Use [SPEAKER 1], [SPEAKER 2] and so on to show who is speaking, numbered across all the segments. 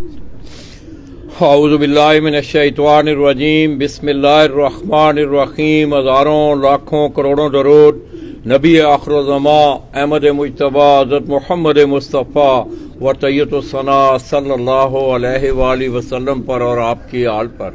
[SPEAKER 1] اعوذ باللہ من الشیطان الرجیم، بسم اللہ الرحمن الرحیم۔ ہزاروں لاکھوں کروڑوں درود نبی آخر الزماں احمد مجتبیٰ حضرت محمد مصطفیٰ و طیب الثنا صلی اللہ علیہ وآلہ وسلم پر اور آپ کی آل پر۔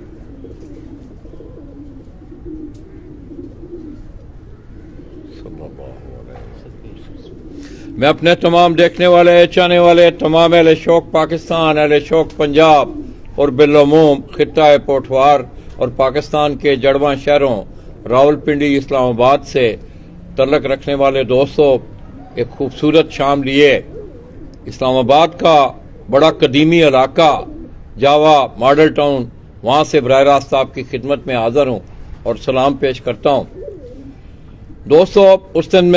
[SPEAKER 1] میں اپنے تمام دیکھنے والے، چاہنے والے، تمام اہل شوق پاکستان، اہل شوق پنجاب اور بالعموم خطہ پوٹھوار اور پاکستان کے جڑواں شہروں راولپنڈی، اسلام آباد سے تعلق رکھنے والے دوستوں، ایک خوبصورت شام لیے اسلام آباد کا بڑا قدیمی علاقہ جاوا ماڈل ٹاؤن، وہاں سے براہ راست آپ کی خدمت میں حاضر ہوں اور سلام پیش کرتا ہوں۔ دوستو، اس دن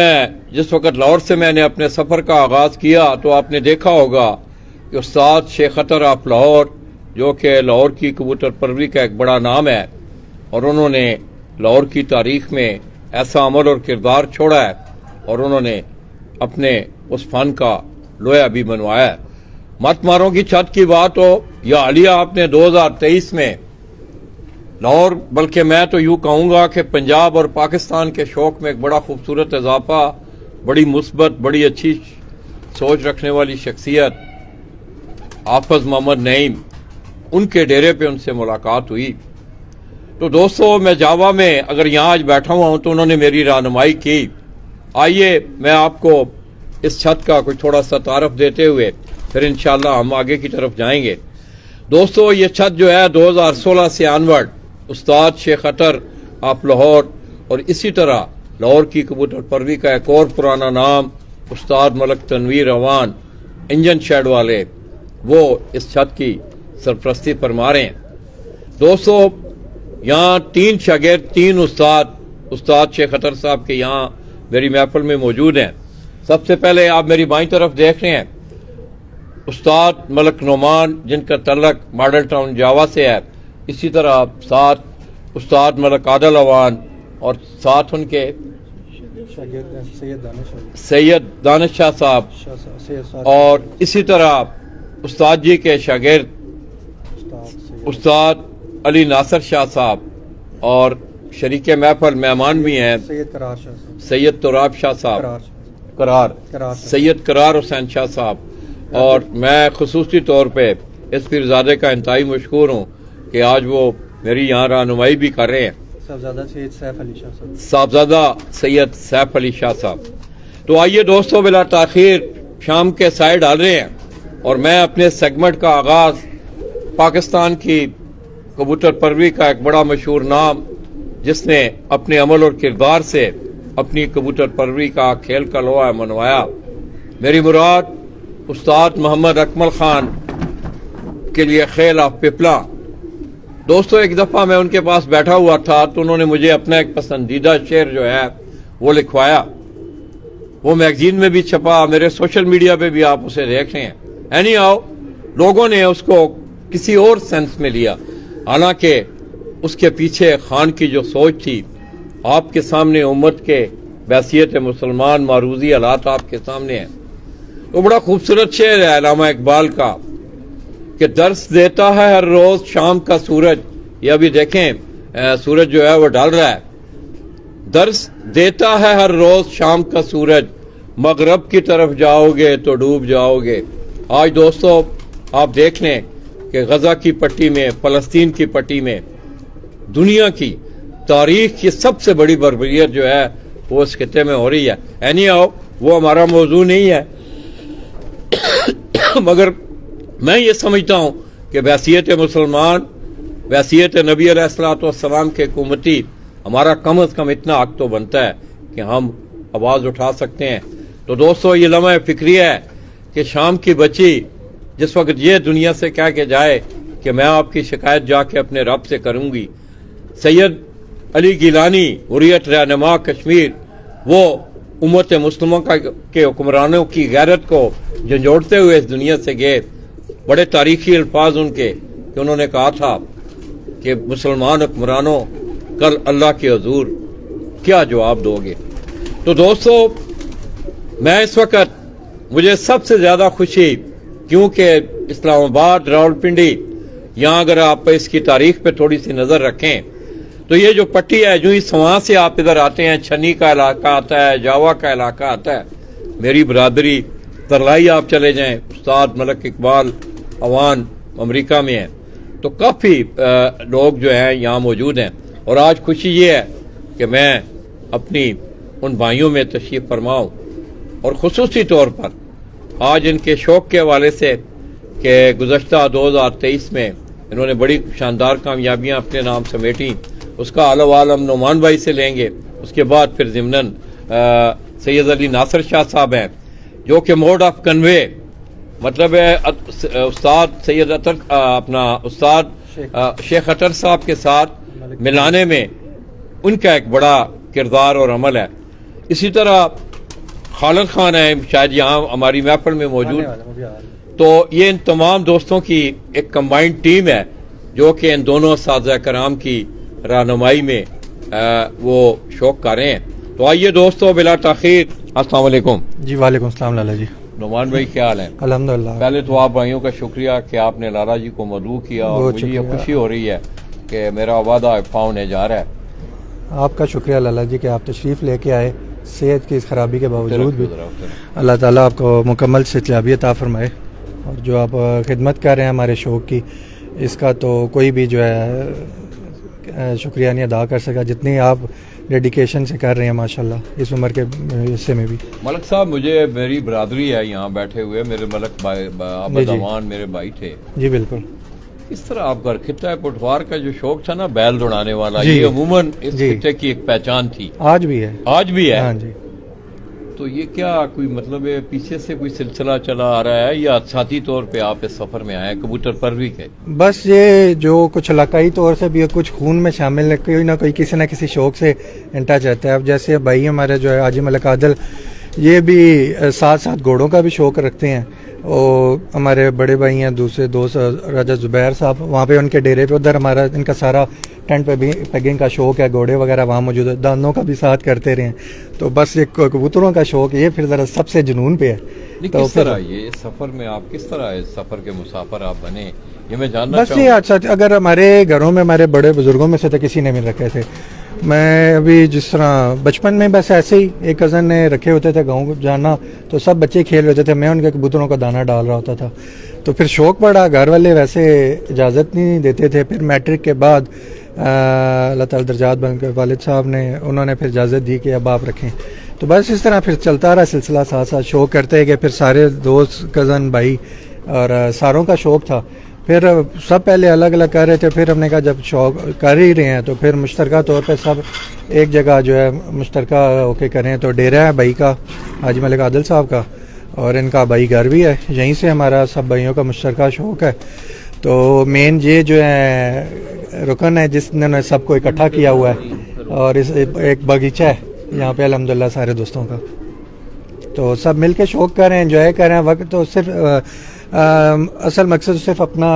[SPEAKER 1] جس وقت لاہور سے میں نے اپنے سفر کا آغاز کیا تو آپ نے دیکھا ہوگا کہ استاد شیخ اطہر آف لاہور، جو کہ لاہور کی کبوتر پروری کا ایک بڑا نام ہے، اور انہوں نے لاہور کی تاریخ میں ایسا عمل اور کردار چھوڑا ہے اور انہوں نے اپنے اس فن کا لوہا بھی بنوایا ہے۔ مت ماروں کی چھت کی بات ہو یا حالیہ آپ نے 2023 میں لاہور، بلکہ میں تو یوں کہوں گا کہ پنجاب اور پاکستان کے شوق میں ایک بڑا خوبصورت اضافہ، بڑی مثبت، بڑی اچھی سوچ رکھنے والی شخصیت حافظ محمد نعیم، ان کے ڈیرے پہ ان سے ملاقات ہوئی۔ تو دوستو، میں جاوا میں اگر یہاں آج بیٹھا ہوا ہوں تو انہوں نے میری رہنمائی کی۔ آئیے میں آپ کو اس چھت کا کوئی تھوڑا سا تعارف دیتے ہوئے پھر انشاءاللہ ہم آگے کی طرف جائیں گے۔ دوستو، یہ چھت جو ہے 2016 سے آنورڈ استاد شیخ اطہر آف لاہور اور اسی طرح لاہور کی کبوتر پروری کا ایک اور پرانا نام استاد ملک تنویر اعوان، انجن شیڈ والے، وہ اس چھت کی سرپرستی فرما رہے ہیں۔ دوستو، یہاں 3 شاگرد، 3 استاد شیخ اطہر صاحب کے یہاں میری محفل میں موجود ہیں۔ سب سے پہلے آپ میری بائیں طرف دیکھ رہے ہیں استاد ملک نعمان، جن کا تعلق ماڈل ٹاؤن جاوا سے ہے۔ اسی طرح ساتھ استاد ملک عادل اعوان اور ساتھ ان کے سید دانش شاہ صاحب، اور اسی طرح استاد جی کے شاگرد استاد علی ناصر شاہ صاحب، اور شریک محفل مہمان بھی ہیں سید تراب شاہ صاحب، سید قرار حسین شاہ صاحب، اور میں خصوصی طور پہ اس پیرزادے کا انتہائی مشکور ہوں کہ آج وہ میری یہاں رہنمائی بھی کر رہے ہیں، صاحبزادہ سید سیف علی شاہ صاحب۔ تو آئیے دوستو، بلا تاخیر شام کے سائے ڈال رہے ہیں اور میں اپنے سیگمنٹ کا آغاز پاکستان کی کبوتر پروری کا ایک بڑا مشہور نام، جس نے اپنے عمل اور کردار سے اپنی کبوتر پروری کا کھیل کا لوہا منوایا، میری مراد استاد محمد اکمل خان کے لیے خیل آف پپلا۔ دوستو، ایک دفعہ میں ان کے پاس بیٹھا ہوا تھا تو انہوں نے مجھے اپنا ایک پسندیدہ شعر جو ہے وہ لکھوایا، وہ میگزین میں بھی چھپا، میرے سوشل میڈیا پہ بھی آپ اسے دیکھ رہے ہیں۔ اینی ہاؤ، لوگوں نے اس کو کسی اور سینس میں لیا، حالانکہ اس کے پیچھے خان کی جو سوچ تھی، آپ کے سامنے امت کے بحیثیت مسلمان معروضی حالات آپ کے سامنے ہیں۔ وہ بڑا خوبصورت شعر ہے علامہ اقبال کا کہ درس دیتا ہے ہر روز شام کا سورج، یہ ابھی دیکھیں سورج جو ہے وہ ڈال رہا ہے، درس دیتا ہے ہر روز شام کا سورج، مغرب کی طرف جاؤ گے تو ڈوب جاؤ گے۔ آج دوستو آپ دیکھ لیں کہ غزہ کی پٹی میں، فلسطین کی پٹی میں، دنیا کی تاریخ کی سب سے بڑی بربریت جو ہے وہ اس خطے میں ہو رہی ہے۔ اینی آؤ، وہ ہمارا موضوع نہیں ہے، مگر میں یہ سمجھتا ہوں کہ بحیثیت مسلمان، بحیثیت نبی علیہ الصلوۃ والسلام کے حکومتی، ہمارا کم از کم اتنا حق تو بنتا ہے کہ ہم آواز اٹھا سکتے ہیں۔ تو دوستو، یہ لمحہ فکریہ ہے کہ شام کی بچی جس وقت یہ دنیا سے کہہ کے جائے کہ میں آپ کی شکایت جا کے اپنے رب سے کروں گی، سید علی گیلانی حریت رہنما کشمیر، وہ امت مسلمہ کے حکمرانوں کی غیرت کو جھنجھوڑتے ہوئے اس دنیا سے گئے۔ بڑے تاریخی الفاظ ان کے کہ انہوں نے کہا تھا کہ مسلمان حکمرانوں، کل اللہ کے حضور کیا جواب دو گے؟ تو دوستو، میں اس وقت مجھے سب سے زیادہ خوشی، کیونکہ اسلام آباد راولپنڈی، یہاں اگر آپ اس کی تاریخ پہ تھوڑی سی نظر رکھیں تو یہ جو پٹی ہے، جو ہی سواں سے آپ ادھر آتے ہیں، چھنی کا علاقہ آتا ہے، جاوا کا علاقہ آتا ہے، میری برادری ترلائی آپ چلے جائیں، استاد ملک اقبال اوان امریکہ میں ہیں، تو کافی لوگ جو ہیں یہاں موجود ہیں. اور آج خوشی یہ ہے کہ میں اپنی ان بھائیوں میں تشریف فرماؤں، اور خصوصی طور پر آج ان کے شوق کے حوالے سے کہ گزشتہ 2023 میں انہوں نے بڑی شاندار کامیابیاں اپنے نام سمیٹیں، اس کا اعلی عالم نعمان بھائی سے لیں گے. اس کے بعد پھر ضمناً سید علی ناصر شاہ صاحب ہیں، جو کہ موڈ آف کنوے، مطلب ہے استاد سید اطر اپنا استاد شیخ اطر صاحب کے ساتھ ملانے میں ان کا ایک بڑا کردار اور عمل ہے. اسی طرح خالد خان ہیں، شاید یہاں ہماری محفل میں موجود. تو یہ ان تمام دوستوں کی ایک کمبائنڈ ٹیم ہے جو کہ ان دونوں اساتذہ کرام کی رہنمائی میں وہ شوق کر رہے ہیں. تو آئیے دوستو بلا تاخیر، السلام علیکم.
[SPEAKER 2] جی وعلیکم السلام لالا جی.
[SPEAKER 1] نعمان بھائی کیا حال ہے؟
[SPEAKER 2] الحمدللہ.
[SPEAKER 1] پہلے تو آپ بھائیوں کا شکریہ کہ آپ نے لالا جی کو مدعو کیا، اور مجھے یہ خوشی ہو رہی ہے کہ میرا وعدہ پا ہونے جا رہا ہے.
[SPEAKER 2] آپ کا شکریہ لالا جی کہ آپ تشریف لے کے آئے، صحت کی اس خرابی کے باوجود بھی. اللہ تعالیٰ آپ کو مکمل صحتیابی عطا فرمائے، اور جو آپ خدمت کر رہے ہیں ہمارے شوق کی، اس کا تو کوئی بھی جو ہے شکریہ نہیں ادا کر سکا جتنی آپ ڈیڈیکیشن سے کر رہے ہیں ماشاءاللہ اس عمر کے حصے میں بھی.
[SPEAKER 1] ملک صاحب، مجھے میری برادری ہے یہاں بیٹھے ہوئے، میرے ملک عبد امان میرے بھائی تھے.
[SPEAKER 2] جی بالکل.
[SPEAKER 1] اس طرح آپ کا خطہ پٹوار کا جو شوق تھا نا، بیل دوڑانے والا، یہ عموماً اس خطے کی ایک پہچان تھی.
[SPEAKER 2] آج بھی ہے.
[SPEAKER 1] آج بھی ہے.
[SPEAKER 2] ہاں جی.
[SPEAKER 1] تو یہ کیا کوئی مطلب ہے پیچھے سے کوئی سلسلہ چلا آ رہا ہے، یا ذاتی طور پہ آپ اس سفر میں آئے کبوتر پروری کے؟
[SPEAKER 2] بس یہ جو کچھ علاقائی طور سے بھی کچھ خون میں شامل ہے، کوئی نہ کوئی کسی نہ کسی شوق سے انٹچ رہتا ہے. اب جیسے بھائی ہمارے جو ہے حاجی ملک عادل، یہ بھی ساتھ ساتھ گھوڑوں کا بھی شوق رکھتے ہیں. اور ہمارے بڑے بھائی ہیں دوسرے دوست راجہ زبیر صاحب، وہاں پہ ان کے ڈیرے پہ ادھر ہمارا ان کا سارا ٹینٹ پیگنگ کا شوق ہے، گھوڑے وغیرہ وہاں موجود ہے، دانوں کا بھی ساتھ کرتے رہے ہیں. تو بس ایک کبوتروں کا شوق یہ پھر ذرا سب سے جنون پہ ہے.
[SPEAKER 1] تو کس طرح یہ سفر میں آپ کس طرح اس سفر کے مسافر آپ بنے، یہ میں جاننا
[SPEAKER 2] بس یہ اچھا. اگر ہمارے گھروں میں ہمارے بڑے بزرگوں میں سے تو کسی نے بھی رکھے تھے. میں ابھی جس طرح بچپن میں بس ایسے ہی ایک کزن نے رکھے ہوتے تھے گاؤں جانا، تو سب بچے کھیل ہوتے تھے، میں ان کے کبوتروں کا دانہ ڈال رہا ہوتا تھا. تو پھر شوق پڑا، گھر والے ویسے اجازت نہیں دیتے تھے. پھر میٹرک کے بعد اللہ تعالی درجات بن کے والد صاحب نے انہوں نے پھر اجازت دی کہ اب آپ رکھیں. تو بس اس طرح پھر چلتا رہا سلسلہ، ساتھ ساتھ شوق کرتے کہ پھر سارے دوست کزن بھائی اور ساروں کا شوق تھا. پھر سب پہلے الگ الگ کر رہے تھے، پھر ہم نے کہا جب شوق کر ہی رہے ہیں تو پھر مشترکہ طور پہ سب ایک جگہ جو ہے مشترکہ ہو کے کریں. تو ڈیرہ ہے بھائی کا، حاجی ملک عادل صاحب کا، اور ان کا بھائی گھر بھی ہے، یہیں سے ہمارا سب بھائیوں کا مشترکہ شوق ہے. تو مین یہ جو ہے رکن ہے جس نے سب کو اکٹھا کیا ہوا ہے، اور اس ایک باغیچہ ہے یہاں پہ الحمدللہ سارے دوستوں کا. تو سب مل کے شوق کر رہے ہیں، انجوائے کر رہے ہیں. وقت تو صرف اصل مقصد صرف اپنا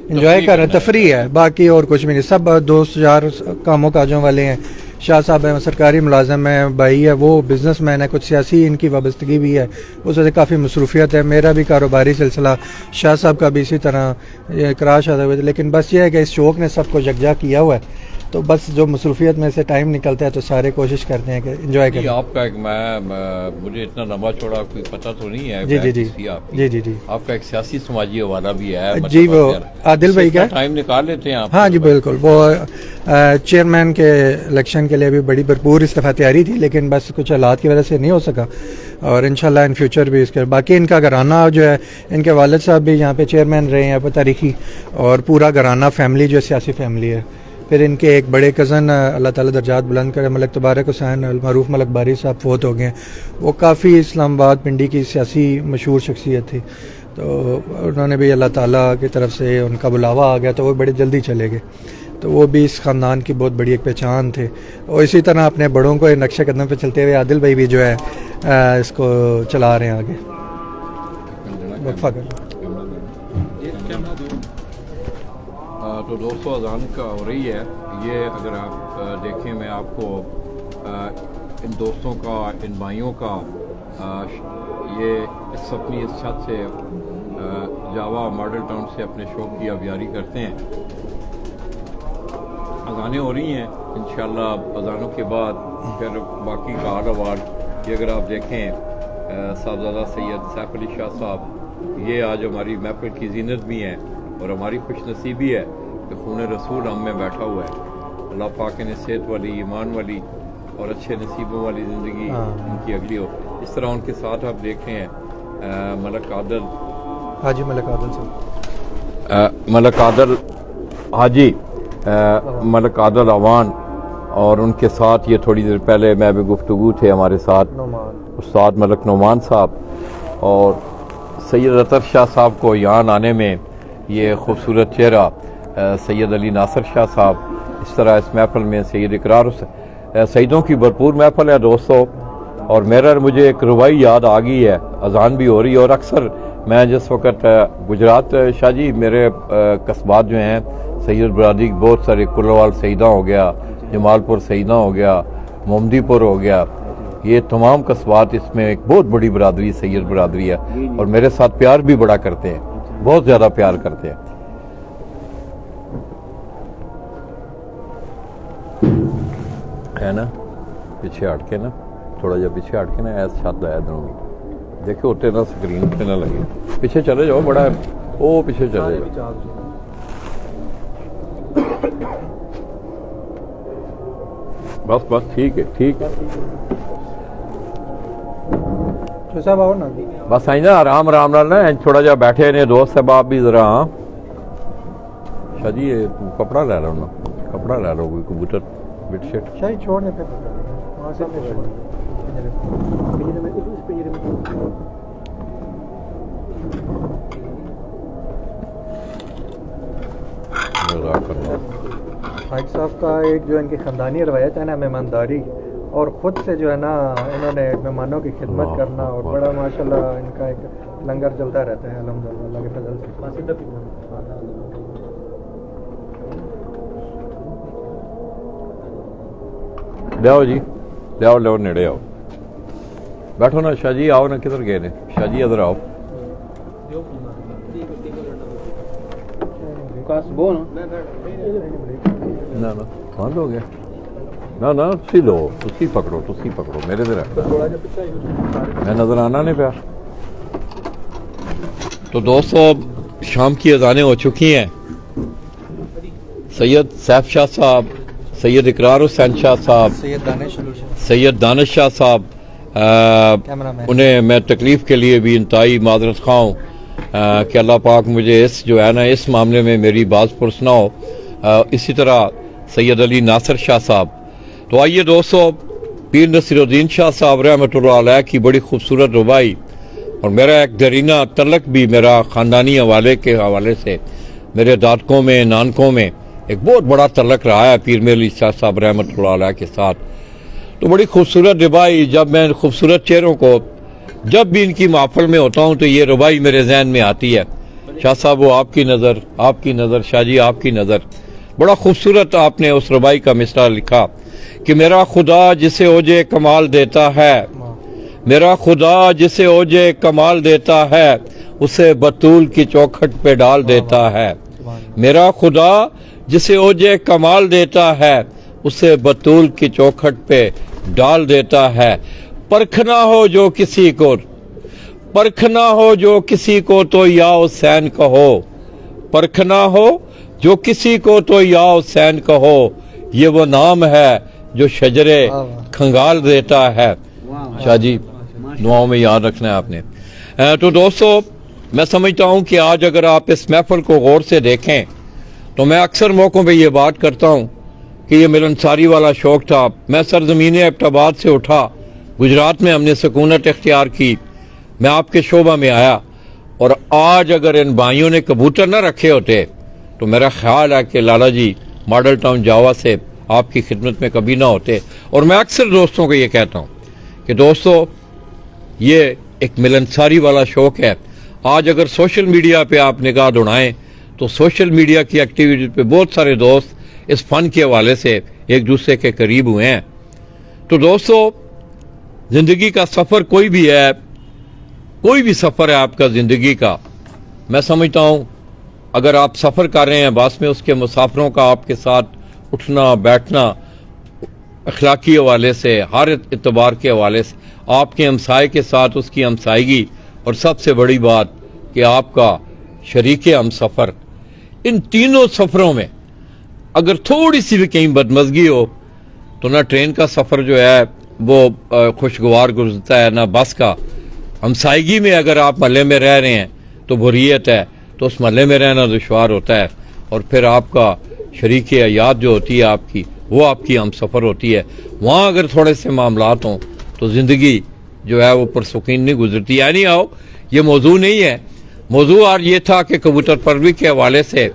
[SPEAKER 2] انجوائے کر رہے ہیں، تفریح ہے، باقی اور کچھ بھی نہیں. سب دوست یار کاموں کاجوں والے ہیں. شاہ صاحب ہیں سرکاری ملازم ہیں، بھائی ہے وہ بزنس مین ہے، کچھ سیاسی ان کی وابستگی بھی ہے، اس وجہ سے کافی مصروفیت ہے. میرا بھی کاروباری سلسلہ، شاہ صاحب کا بھی اسی طرح کراش آتا ہے. لیکن بس یہ ہے کہ اس شوق نے سب کو یکجا کیا ہوا ہے. تو بس جو مصروفیت میں سے ٹائم نکلتا ہے تو سارے کوشش کرتے ہیں کہ انجوائے کریں.
[SPEAKER 1] آپ کا ایک مجھے اتنا لمبا چوڑا کوئی پتہ تو نہیں ہے.
[SPEAKER 2] جی جی جی جی جی جی
[SPEAKER 1] آپ کا ایک سیاسی سماجی حوالہ بھی ہے.
[SPEAKER 2] جی وہ عادل بھائی کا
[SPEAKER 1] ٹائم نکال لیتے ہیں آپ؟
[SPEAKER 2] ہاں جی بالکل. وہ چیئرمین کے الیکشن کے لیے بھی بڑی بھرپور استفاع تیاری تھی، لیکن بس کچھ حالات کی وجہ سے نہیں ہو سکا. اور انشاءاللہ ان فیوچر بھی اس کے باقی ان کا گھرانہ جو ہے، ان کے والد صاحب بھی یہاں پہ چیئرمین رہے ہیں تاریخی، اور پورا گھرانہ فیملی جو ہے سیاسی فیملی ہے. پھر ان کے ایک بڑے کزن اللہ تعالیٰ درجات بلند کرے ملک تبارک حسین المعروف ملک باری صاحب فوت ہو گئے ہیں. وہ کافی اسلام آباد پنڈی کی سیاسی مشہور شخصیت تھی. تو انہوں نے بھی اللہ تعالیٰ کی طرف سے ان کا بلاوا آ گیا تو وہ بڑے جلدی چلے گئے. تو وہ بھی اس خاندان کی بہت بڑی ایک پہچان تھے. اور اسی طرح اپنے بڑوں کو نقشہ قدم پہ چلتے ہوئے عادل بھائی بھی جو ہے اس کو چلا رہے ہیں آگے. وقفہ کر
[SPEAKER 1] تو دوستو اذان کا ہو رہی ہے. یہ اگر آپ دیکھیں، میں آپ کو ان دوستوں کا، ان بھائیوں کا یہ اپنی اس چھت سے जावा मॉडल टाउन से अपने शौक की आबियारी करते हैं। अजानें हो रही हैं, इंशाल्लाह अजानों के बाद फिर बाकी का आल अवार्ड ये अगर आप देखें साहबजादा सैयद सैफ अली शाह साहब, ये आज हमारी महफिल की जीनत भी हैं और हमारी खुशनसीबी है कि खून रसूल हम में बैठा हुआ है। अल्लाह पाक ने सेहत वाली, ईमान वाली और अच्छे नसीबों वाली ज़िंदगी उनकी अगली हो। इस तरह उनके साथ आप देख रहे हैं मलक आदल,
[SPEAKER 2] हाजी मलक आदल साहब,
[SPEAKER 1] मलक आदल हाजी मलक आदल अवान, और उनके साथ ये थोड़ी देर पहले मैं भी गुफ्तगू थे हमारे साथ उस्ताद मलक नोमान साहब, और सैयद अतर शाह साहब को यहाँ आने में ये खूबसूरत चेहरा सैयद अली नासिर शाह साहब, इस तरह इस महफल में सैयद इकरार सईदों की भरपूर महफल है दोस्तों। और मेरा मुझे एक रुबाई याद आ गई है, अजान भी हो रही है, और अक्सर मैं जिस वक्त गुजरात शाह जी मेरे कस्बात जो हैं सैयद बरादरी बहुत सारे कुल्लवाल सईदा हो गया, जमालपुर सईदा हो गया, मोमदीपुर हो गया, ये तमाम कस्बात इसमें एक बहुत बड़ी बरादरी सैयद बरादरी है, और मेरे साथ प्यार भी बड़ा करते हैं, बहुत ज़्यादा प्यार करते हैं। है ना, पीछे हट के ना, थोड़ा जा पीछे हट के ना, ऐसा छत आया दूंगी, देखो होते ना स्क्रीन पे ना लगे, पीछे चले जाओ, बड़ा वो पीछे चले जाओ। बस बस ठीक है, ठीक है,
[SPEAKER 2] तो साहब आओ ना,
[SPEAKER 1] बस आई ना आराम आराम नाल ना, थोड़ा जा बैठे ने दोस्त साहब आप भी जरा। शादी ये कपड़ा ले लो ना, कपड़ा ले लो, कोई कबूतर बेडशीट
[SPEAKER 2] शायद छोड़ने पे वहाँ से हाजी साहब का एक जो इनकी ख़ानदानी रवायत है ना, मेहमानदारी, और ख़ुद से जो है ना इन्होंने मेहमानों की खिदमत करना, और बड़ा माशाल्लाह इनका एक लंगर चलता रहता है अल्हम्दुलिल्लाह अल्लाह के फजल से।
[SPEAKER 1] लियाओ जी, लियाओ लियाओ, नेड़े आओ, बैठो ना शाह जी, आओ ना, किधर गए ने शाह जी, इधर आओ। ना ना बंद हो गया, ना ना तुसी लो, तुसी पकड़ो मेरे इधर मैं नजर आना नहीं पाया। तो दोस्तों शाम की अजानें हो चुकी हैं। सैयद सैफ शाह साहब, सैयद इकरार हुसैन शाह साहब, सैयद दानिश शाह साहब, उन्हें मैं तकलीफ़ के लिए भी इंतहाई माजरत खा हूँ कि अल्लाह पाक मुझे इस जो है ना इस मामले में मेरी बात पुरसना हो। इसी तरह सैयद अली नासिर शाह साहब। तो आइए दोस्तों, पीर नसीरुद्दीन शाह साहब रहमतुल्लाह अलैह की बड़ी खूबसूरत रुबाई, और मेरा एक दरीना तल्लक भी मेरा ख़ानदानी हवाले के हवाले से मेरे दादकों में नानकों में एक बहुत बड़ा तल्लक रहा है पीर मेर अली शाह साहब रहमतुल्लाह अलैह के साथ। तो बड़ी खूबसूरत रुबाई, जब मैं खूबसूरत चेहरों को जब भी इनकी महफिल में होता हूँ तो ये रुबाई मेरे जहन में आती है। शाह साहब वो आपकी नज़र, शाह जी आपकी नज़र। बड़ा खूबसूरत आपने उस रुबाई का मिसरा लिखा कि मेरा खुदा जिसे ओजे कमाल देता है, मेरा खुदा जिसे ओजे कमाल देता है, उसे बतूल की चौखट पे डाल देता है। मेरा खुदा जिसे ओजे कमाल देता है, उसे बतूल की चौखट पे डाल देता है। परखना हो जो किसी को, परखना हो जो किसी को तो या हुसैन कहो, परखना हो जो किसी को तो या हुसैन कहो, ये वो नाम है जो शजरे खंगाल देता है। शाह जी दुआओं में याद रखना है आपने। तो दोस्तों मैं समझता हूँ कि आज अगर आप इस महफिल को गौर से देखें तो मैं अक्सर मौक़ों पे ये बात करता हूँ कि ये मिलनसारी वाला शौक़ था। मैं सरज़मीन एबटाबाद से उठा, गुजरात में हमने सुकूनत इख्तियार की, मैं आपके शोबा में आया, और आज अगर इन भाइयों ने कबूतर न रखे होते तो मेरा ख्याल है कि लाला जी मॉडल टाउन जावा से आपकी खिदमत में कभी ना होते। और मैं अक्सर दोस्तों को ये कहता हूँ कि दोस्तों ये एक मिलनसारी वाला शौक़ है। आज अगर सोशल मीडिया पे आप निगाह दौड़ाएं तो सोशल मीडिया की एक्टिविटी पे बहुत सारे दोस्त इस फन के हवाले से एक दूसरे के करीब हुए हैं। तो दोस्तों ज़िंदगी का सफ़र कोई भी है, कोई भी सफ़र है आपका ज़िंदगी का, मैं समझता हूँ अगर आप सफ़र कर रहे हैं बस में, उसके मुसाफिरों का आपके साथ उठना बैठना अखलाकी हवाले से, हर एतबार के हवाले से आपके हमसाए के साथ उसकी हमसायगी, और सबसे बड़ी बात कि आपका शरीक हम सफ़र, इन तीनों सफ़रों में अगर थोड़ी सी भी कहीं बदमज़गी हो तो ना ट्रेन का सफ़र जो है वो खुशगवार गुजरता है, ना बस का। हमसायगी में अगर आप महल्ले में रह रहे हैं तो बुरियत है, तो उस महल्ले में रहना दुश्वार होता है, और फिर आपका शरीक हयात जो होती है आपकी, वो आपकी हम सफ़र होती है। वहाँ अगर थोड़े से मामलात हों तो ज़िंदगी जो है वो पुरसुकीन नहीं गुजरती। यानी आओ, ये मौजू नहीं है, मौजू आज ये था कि कबूतर परवी के हवाले से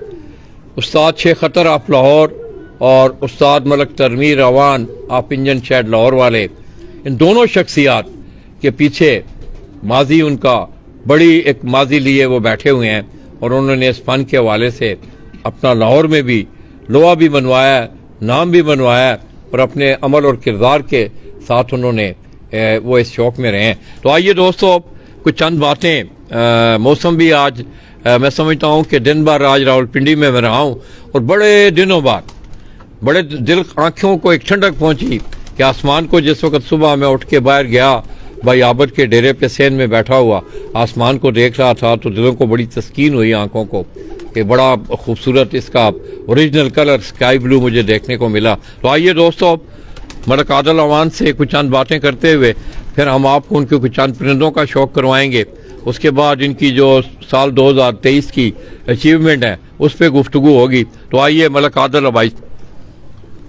[SPEAKER 1] उस्ताद शेख अतर ऑफ लाहौर और उस्ताद मलक तरमीर रवान ऑफ इंजन शेड लाहौर वाले, इन दोनों शख्सियात के पीछे माजी उनका बड़ी एक माजी लिए वो बैठे हुए हैं, और उन्होंने इस फन के हवाले से अपना लाहौर में भी लोहा भी बनवाया, नाम भी बनवाया, और अपने अमल और किरदार के साथ उन्होंने वो इस शौक में रहे हैं। तो आइए दोस्तों, कुछ चंद बातें। मौसम भी आज मैं समझता हूँ कि दिन भर आज रावलपिंडी में मैं रहा हूँ, और बड़े दिनों बाद बड़े दिल आँखों को एक ठंडक पहुँची कि आसमान को जिस वक्त सुबह मैं उठ के बाहर गया, भाई आबद के डेरे पे सेन में बैठा हुआ आसमान को देख रहा था, तो दिलों को बड़ी तस्कीन हुई आंखों को कि बड़ा खूबसूरत इसका ओरिजिनल कलर स्काई ब्लू मुझे देखने को मिला। तो आइए दोस्तों, मलक आदिल अवान से कुछ चंद बातें करते हुए फिर हम आपको उनके कुछ चंद परिंदों का शौक करवाएंगे। उसके बाद इनकी जो साल 2023 की अचीवमेंट है उस पर गुफ्तगू होगी। तो आइए मलक आदिल भाई।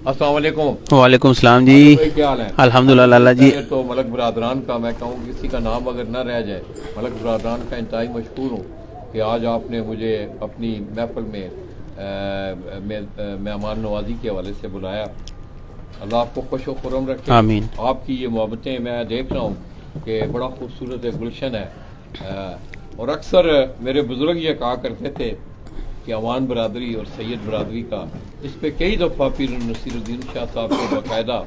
[SPEAKER 1] अस्सलाम वालेकुम।
[SPEAKER 3] वालेकुम सलाम जी।
[SPEAKER 1] क्या हाल है?
[SPEAKER 3] अल्हम्दुलिल्लाह लाला जी।
[SPEAKER 1] तो मलक बरादरान का मैं कहूँ किसी का नाम अगर न रह जाए, मलक बरादरान का इंतहाई मशहूर हूँ कि आज आपने मुझे अपनी महफिल में मेहमान नवाजी के हवाले से बुलाया। अल्लाह आपको खुश व खुर्रम रखे।
[SPEAKER 3] आमीन।
[SPEAKER 1] आपकी ये मोहब्बतें मैं देख रहा हूँ कि बड़ा खूबसूरत एक गुलशन है, और अक्सर मेरे बुजुर्ग ये कहा करते थे कि अवान बरादरी और सैयद बरादरी का, इस पे कई दफ़ा पीर नसीरुद्दीन शाह साहब को बाकायदा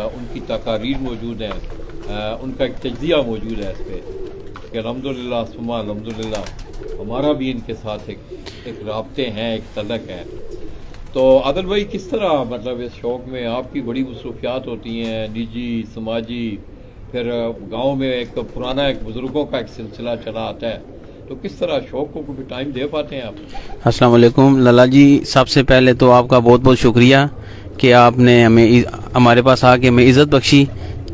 [SPEAKER 1] उनकी तकारीर मौजूद हैं, उनका एक तज्जिया मौजूद है इस पर कि अल्हम्दुलिल्लाह सुम्मा अल्हम्दुलिल्लाह हमारा भी इनके साथ एक राब्ते हैं, एक तलक है। तो आदिल भाई, किस तरह मतलब इस शौक़ में आपकी बड़ी मसरूफियात होती हैं, निजी समाजी, फिर गांव में एक पुराना एक बुज़ुर्गों का एक सिलसिला चला आता है, तो किस तरह शौक़ को भी टाइम दे पाते हैं आप?
[SPEAKER 3] अस्सलाम वालेकुम लाला जी। सबसे पहले तो आपका बहुत बहुत शुक्रिया कि आपने हमें हमारे पास आके हमें इज़्ज़त बख्शी।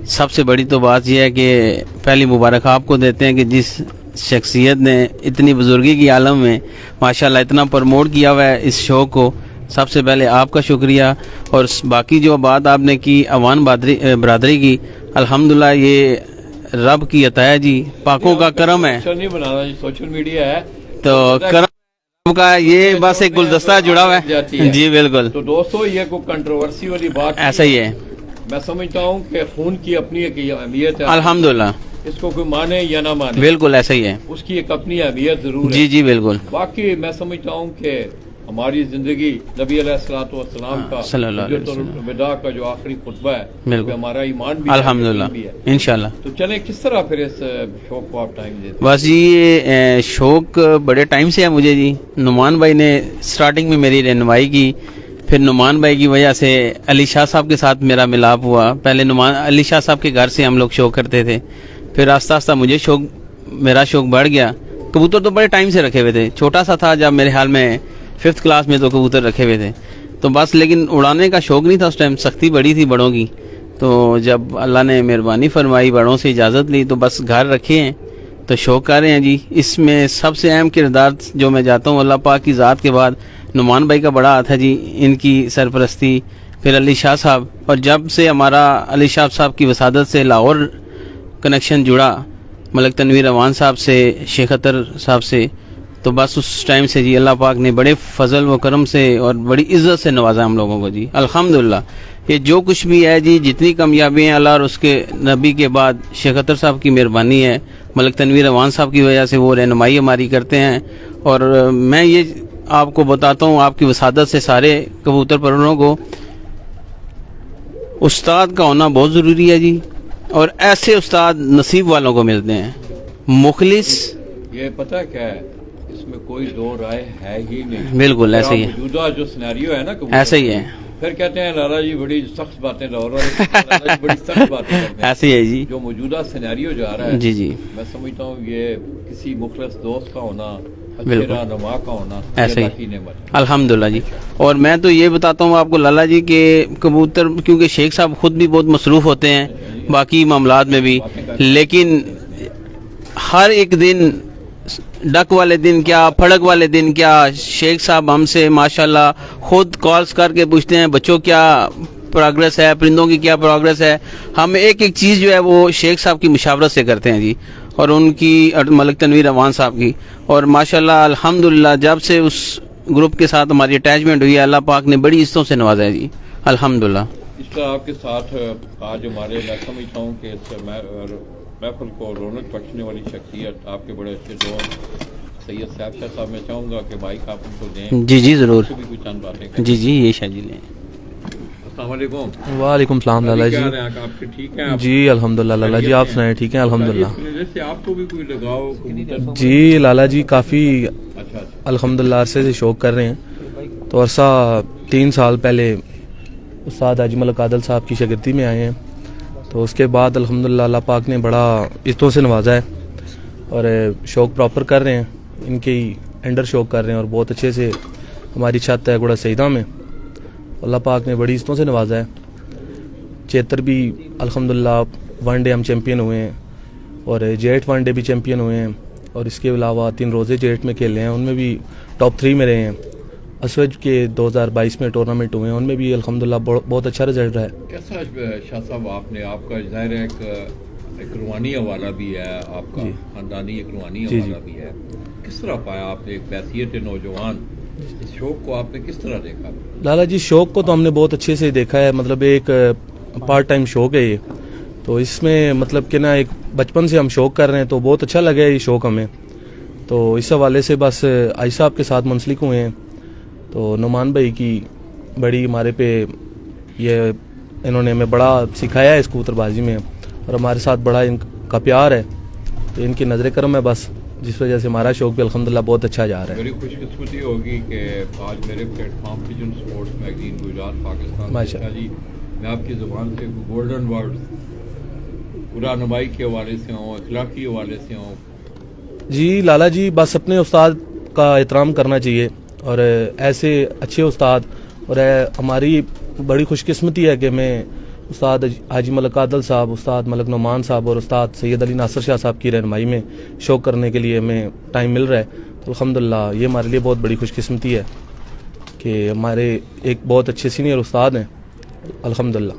[SPEAKER 3] सबसे बड़ी तो बात यह है कि पहली मुबारक आपको देते हैं कि जिस शख्सियत ने इतनी बुजुर्गी की आलम में माशाल्लाह इतना प्रमोट किया हुआ है इस शो को, सबसे पहले आपका शुक्रिया। और बाकी जो बात आपने की अवान बरादरी की, अल्हम्दुलिल्लाह ये रब की अता है जी, पाकों का करम है।
[SPEAKER 1] नहीं बनाना, सोशल मीडिया है
[SPEAKER 3] तो करम का ये बस एक गुलदस्ता जुड़ा हुआ है जी। बिल्कुल।
[SPEAKER 1] तो दोस्तों, ये कोई कंट्रोवर्सी वाली बात
[SPEAKER 3] ऐसा ही है।
[SPEAKER 1] मैं समझता हूँ कि खून की अपनी एक अहमियत है,
[SPEAKER 3] अल्हम्दुलिल्लाह,
[SPEAKER 1] इसको कोई माने या ना माने,
[SPEAKER 3] बिल्कुल ऐसा ही है,
[SPEAKER 1] उसकी एक अपनी अहमियत जरूर
[SPEAKER 3] जी
[SPEAKER 1] है।
[SPEAKER 3] जी बिल्कुल।
[SPEAKER 1] बाकी मैं समझता हूँ कि हमारी जिंदगी नबी अलैहिस्सलाम का विदा का जो आखिरी खुतबा है,
[SPEAKER 3] बिल्कुल
[SPEAKER 1] हमारा ईमान भी
[SPEAKER 3] अल्हम्दुलिल्लाह इंशाल्लाह।
[SPEAKER 1] तो चले, किस तरह फिर इस शौक को आप टाइम देते?
[SPEAKER 3] बस जी, ये शौक बड़े टाइम से है मुझे जी। नुमान भाई ने स्टार्टिंग में मेरी रहनुमाई की, फिर नुमान भाई की वजह से अली शाह साहब के साथ मेरा मिलाप हुआ। पहले नुमान अली शाह साहब के घर से हम लोग शौक करते थे, फिर आस्ता आस्ता मेरा शौक बढ़ गया। कबूतर तो बड़े टाइम से रखे हुए थे, छोटा सा था जब मेरे हाल में 5th क्लास में तो कबूतर रखे हुए थे, तो बस लेकिन उड़ाने का शौक नहीं था उस टाइम, सख्ती बड़ी थी बड़ों की। तो जब अल्लाह ने मेहरबानी फरमाई, बड़ों से इजाज़त ली, तो बस घर रखे हैं तो शौक कर रहे हैं जी। इसमें सबसे अहम किरदार जो मैं जाता हूँ अल्लाह पाक की ज़ात के बाद नुमान भाई का बड़ा हाथ है जी, इनकी सरपरस्ती, फिर अली शाह साहब। और जब से हमारा अली शाह साहब की वसादत से लाहौर कनेक्शन जुड़ा, मलक तनवीर अवान साहब से, शेख अतर साहब से, तो बस उस टाइम से जी अल्लाह पाक ने बड़े फजल व करम से और बड़ी इज्जत से नवाजा हम लोगों को जी। अल्हम्दुलिल्लाह, ये जो कुछ भी है जी, जितनी कामयाबी हैं अल्लाह और उसके नबी के बाद शेख अतर साहब की मेहरबानी है, मलक तनवीर अवान साहब की वजह से वो रहनुमाई हमारी करते हैं। और मैं ये आपको बताता हूँ, आपकी वसादत से सारे कबूतर परवरों को उस्ताद का होना बहुत ज़रूरी है जी, और ऐसे उस्ताद नसीब वालों को मिलते हैं। मुखलिस,
[SPEAKER 1] ये पता क्या है, اس میں کوئی دو رائے ہے ہی نہیں.
[SPEAKER 3] بالکل ایسے ہی ہے,
[SPEAKER 1] موجودہ جو سینیریو ہے نا
[SPEAKER 3] ایسے ہی ہے,
[SPEAKER 1] پھر کہتے ہیں لالا جی بڑی سخت باتیں لاہور والے لالا جی بڑی سخت باتیں کرتے ہیں.
[SPEAKER 3] ایسے ہی ہے جی.
[SPEAKER 1] جو موجودہ سینیریو جا رہا ہے
[SPEAKER 3] جی جی
[SPEAKER 1] میں سمجھتا ہوں یہ کسی مخلص دوست کا ہونا, اچھے
[SPEAKER 3] بالکل.
[SPEAKER 1] رہنما کا ہونا
[SPEAKER 3] ایسے ہی.
[SPEAKER 1] اللہ کی نعمت ہے.
[SPEAKER 3] الحمدللہ جی. اور میں تو یہ بتاتا ہوں آپ کو لالا جی کہ کبوتر, کیونکہ شیخ صاحب خود بھی بہت مصروف ہوتے ہیں باقی معاملات میں بھی, لیکن ہر ایک دن ڈک والے دن کیا, پھڑک والے دن کیا, شیخ صاحب ہم سے ماشاءاللہ خود کالز کر کے پوچھتے ہیں بچوں کیا پروگریس ہے, پرندوں کی کیا پروگریس ہے. ہم ایک ایک چیز جو ہے وہ شیخ صاحب کی مشاورت سے کرتے ہیں جی, اور ان کی ملک تنویر امان صاحب کی. اور ماشاءاللہ الحمدللہ جب سے اس گروپ کے ساتھ ہماری اٹیچمنٹ ہوئی ہے اللہ پاک نے بڑی عزتوں سے نوازا ہے جی الحمدللہ.
[SPEAKER 1] اس طرح آپ کے ساتھ آج ہمارے میں سمجھتا ہوں کہ اس محفل کو رونق بخشنے والی شخصیت آپ کے بڑے اچھے دوست سید صاحب شاہ صاحب, میں چاہوں گا کہ مائک آپ ان کو دیں.
[SPEAKER 3] جی جی ضرور.
[SPEAKER 1] بھی کچھ چند باتیں کریں.
[SPEAKER 3] جی جی یہ شاہ جی لیں.
[SPEAKER 1] السلام علیکم.
[SPEAKER 4] وعلیکم السلام لالا جی.
[SPEAKER 1] کیا رہے ہیں آپ کے ٹھیک ہیں؟
[SPEAKER 4] جی الحمدللہ لالا جی, آپ سنائیں ٹھیک ہیں الحمدللہ.
[SPEAKER 1] جیسے آپ کو بھی کوئی لگاؤ
[SPEAKER 4] جی لالا جی کافی
[SPEAKER 1] اچھا
[SPEAKER 4] الحمدللہ عرصے سے شوق کر رہے ہیں. تو عرصہ 3 سال پہلے استاد حاجی ملک عادل صاحب کی شاگردی میں آئے ہیں. تو اس کے بعد الحمدللہ اللہ پاک نے بڑا عزتوں سے نوازا ہے اور شوق پراپر کر رہے ہیں, ان کے انڈر شوق کر رہے ہیں اور بہت اچھے سے ہماری چھت ہے گوڑا سیدہ میں. اللہ پاک نے بڑی عزتوں سے نوازا ہے. 76 بھی الحمدللہ ون ڈے ہم چیمپئن ہوئے ہیں اور جیٹ ون ڈے بھی چیمپئن ہوئے ہیں, اور اس کے علاوہ 3 روزے جیٹ میں کھیلے ہیں, ان میں بھی ٹاپ 3 میں رہے ہیں. اسوج کے 2022 میں ٹورنامنٹ ہوئے ہیں, ان میں بھی الحمدللہ بہت اچھا رزلٹ رہا ہے.
[SPEAKER 1] کیسا شاہ صاحب آپ کا ظاہر ہے ایک روحانی حوالہ بھی ہے, آپ کا خاندانی ایک روحانی حوالہ بھی ہے. کس طرح پایا آپ نے ایک بحیثیت نوجوان اس شوق کو آپ نے کس طرح دیکھا؟
[SPEAKER 4] لالا جی شوق کو تو ہم نے بہت اچھے سے دیکھا ہے, مطلب ایک پارٹ ٹائم شوق ہے یہ. تو اس میں مطلب کہ نا ایک بچپن سے ہم شوق کر رہے ہیں تو بہت اچھا لگا ہے یہ شوق ہمیں. تو اس حوالے سے بس آئی صاحب کے ساتھ منسلک ہوئے ہیں. تو نعمان بھائی کی بڑی ہمارے پہ یہ انہوں نے ہمیں بڑا سکھایا ہے اس کبوتر بازی میں, اور ہمارے ساتھ بڑا ان کا پیار ہے. تو ان کی نظر کرم ہے بس, جس وجہ سے ہمارا شوق بھی الحمدللہ بہت اچھا جا رہا ہے.
[SPEAKER 1] بڑی خوش قسمتی ہوگی کہ آج میرے plate form Pigeon sports magazine Gujarat Pakistan
[SPEAKER 4] ماشاءاللہ
[SPEAKER 1] جی میں آپ کی زبان سے گولڈن ورڈ رہنمائی کے حوالے سے ہوں, اخلاقی حوالے سے ہوں.
[SPEAKER 4] جی لالا جی بس اپنے استاد کا احترام کرنا چاہیے, اور ایسے اچھے استاد, اور ہماری بڑی خوش قسمتی ہے کہ میں استاد حاجی ملک عادل صاحب, استاد ملک نعمان صاحب اور استاد سید علی ناصر شاہ صاحب کی رہنمائی میں شوق کرنے کے لیے ہمیں ٹائم مل رہا ہے. تو الحمدللہ یہ ہمارے لیے بہت بڑی خوش قسمتی ہے کہ ہمارے ایک بہت اچھے سینئر استاد ہیں الحمدللہ.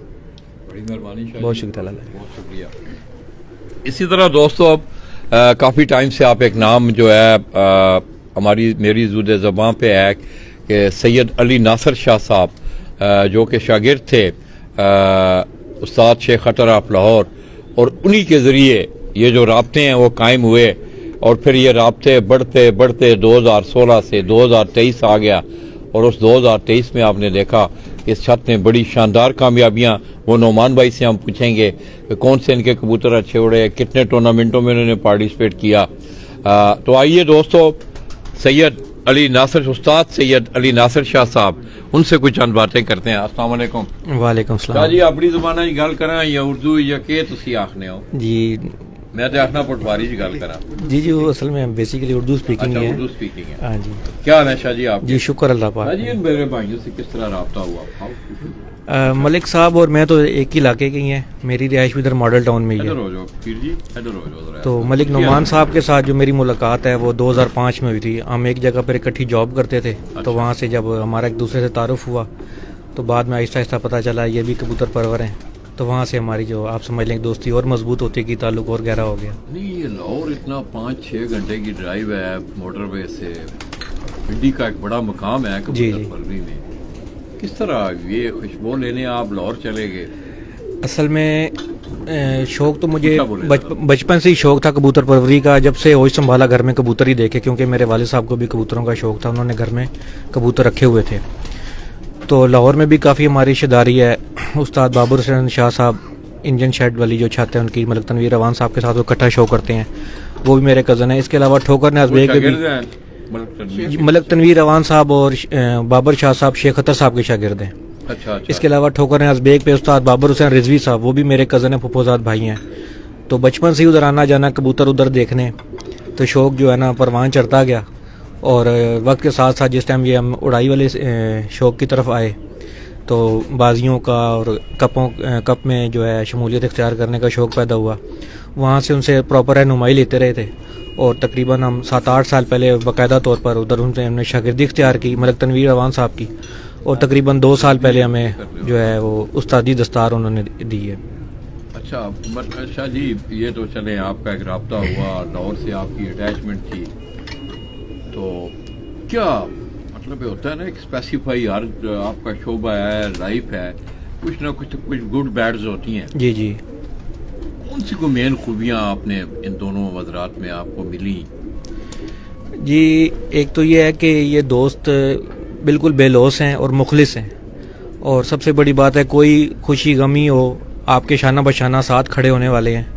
[SPEAKER 1] بڑی مہربانی شاہ,
[SPEAKER 4] بہت شکریہ لالا,
[SPEAKER 1] بہت شکریہ. اسی طرح دوستو اب کافی ٹائم سے آپ ایک نام جو ہے میری زود زبان پہ ہے کہ سید علی ناصر شاہ صاحب جو کہ شاگرد تھے استاد شیخ خطر آف لاہور, اور انہی کے ذریعے یہ جو رابطے ہیں وہ قائم ہوئے, اور پھر یہ رابطے بڑھتے بڑھتے 2016 سے 2023 آ گیا. اور اس 2023 میں آپ نے دیکھا کہ اس چھت نے بڑی شاندار کامیابیاں, وہ نعمان بھائی سے ہم پوچھیں گے کہ کون سے ان کے کبوتر اچھے اڑے, کتنے ٹورنامنٹوں میں انہوں نے پارٹیسپیٹ کیا. تو آئیے دوستو سید علی ناصر, استاد سید علی ناصر شاہ صاحب, ان سے کچھ چند باتیں کرتے ہیں. السلام علیکم.
[SPEAKER 5] وعلیکم
[SPEAKER 1] شاہ
[SPEAKER 5] السلام.
[SPEAKER 1] جی اپنی زبان ہی گل کریں یا اردو یا کہ تسی آخنے ہو؟
[SPEAKER 5] جی
[SPEAKER 1] میں تو آخنا پٹواری جی گل کرا.
[SPEAKER 5] جی وہ اصل میں بیسیکلی اردو اسپیکنگ
[SPEAKER 1] اچھا
[SPEAKER 5] ہے.
[SPEAKER 1] اردو اسپیکنگ ہے.
[SPEAKER 5] ہاں جی.
[SPEAKER 1] کیا حال ہے شاہ جی آپ؟
[SPEAKER 5] جی شکر اللہ پاک.
[SPEAKER 1] شاہ جی ان میرے بھائیوں سے کس طرح رابطہ ہوا؟
[SPEAKER 5] ملک صاحب اور میں تو ایک ہی علاقے کے ہی ہیں, میری رہائش بھی ادھر ماڈل ٹاؤن میں ہی
[SPEAKER 1] ادھر
[SPEAKER 5] ہے.
[SPEAKER 1] ہو جاؤ پیر جی, ادھر ہو جاؤ ذرا.
[SPEAKER 5] تو ملک نعمان صاحب کے ساتھ جو میری ملاقات ہے وہ 2005 میں ہوئی تھی. ہم ایک جگہ پر اکٹھی جاب کرتے تھے, تو وہاں سے جب ہمارا ایک دوسرے سے تعارف ہوا تو بعد میں آہستہ آہستہ پتہ چلا یہ بھی کبوتر پرور ہیں. تو وہاں سے ہماری جو آپ سمجھ لیں دوستی اور مضبوط ہوتی کی تعلق اور گہرا ہو گیا.
[SPEAKER 1] نہیں یہ لاہور اتنا 5-6 گھنٹے کی ڈرائیو ہے موٹر وے سے, پنڈی کا ایک بڑا مقام ہے کبوتر پروری میں. کس طرح یہ خوشبو لینے آپ لاہور چلے گئے؟
[SPEAKER 5] اصل میں شوق تو مجھے بچپن سے ہی شوق تھا کبوتر پروری کا. جب سے ہوش سنبھالا گھر میں کبوتر ہی دیکھے, کیونکہ میرے والد صاحب کو بھی کبوتروں کا شوق تھا, انہوں نے گھر میں کبوتر رکھے ہوئے تھے. تو لاہور میں بھی کافی ہماری رشتہ داری ہے. استاد بابر حسین شاہ صاحب انجن شیڈ والی جو چھت ہے ان کی ملک تنویر امان صاحب کے ساتھ وہ اکٹھا شو کرتے ہیں, وہ بھی میرے کزن ہیں. اس کے علاوہ ٹھوکر نیاز بیگ بھی, मलक तनवीर अवान साहब और बाबर शाह साहब शेख अतर साहब के शागिर्द हैं।
[SPEAKER 1] अच्छा
[SPEAKER 5] इसके अलावा ठोकर अजबेक पे उस्ताद बाबर हुसैन रिजवी साहब, वो भी मेरे कज़न हैं, फुफोजाद भाई हैं। तो बचपन से ही उधर आना जाना, कबूतर उधर देखने, तो शौक़ जो है ना परवान चढ़ता गया। और वक्त के साथ साथ जिस टाइम ये हम उड़ाई वाले शौक़ की तरफ आए तो बाजियों का और कप में जो है शमूलियत इख्तियार करने का शौक़ पैदा हुआ। वहाँ से उनसे प्रॉपर रहनुमाई लेते रहे थे और तकरीबन हम 7-8 साल पहले बाकायदा तौर पर उधर उनसे हमने शागिर्दी इख्तियार की मलक तनवीर अवान साहब की, और तकरीबन 2 साल पहले हमें जो है वो उस्तादी दस्तार उन्होंने दी है।
[SPEAKER 1] अच्छा शाह जी, ये तो चले आपका एक रब्ता हुआ, लाहौर से आपकी अटैचमेंट थी, तो क्या मतलब होता है ना एक स्पेसिफाई हर आपका शोबा है, लाइफ है, कुछ ना कुछ गुड बैड्स होती हैं।
[SPEAKER 5] जी जी।
[SPEAKER 1] कौन सी को मेन खूबियाँ आपने इन दोनों हज़रात में आपको मिली?
[SPEAKER 5] जी, एक तो ये है कि ये दोस्त बिल्कुल बेलौस हैं और मुखलिस हैं, और सबसे बड़ी बात है कोई खुशी गमी हो आपके शाना बशाना साथ खड़े होने वाले हैं,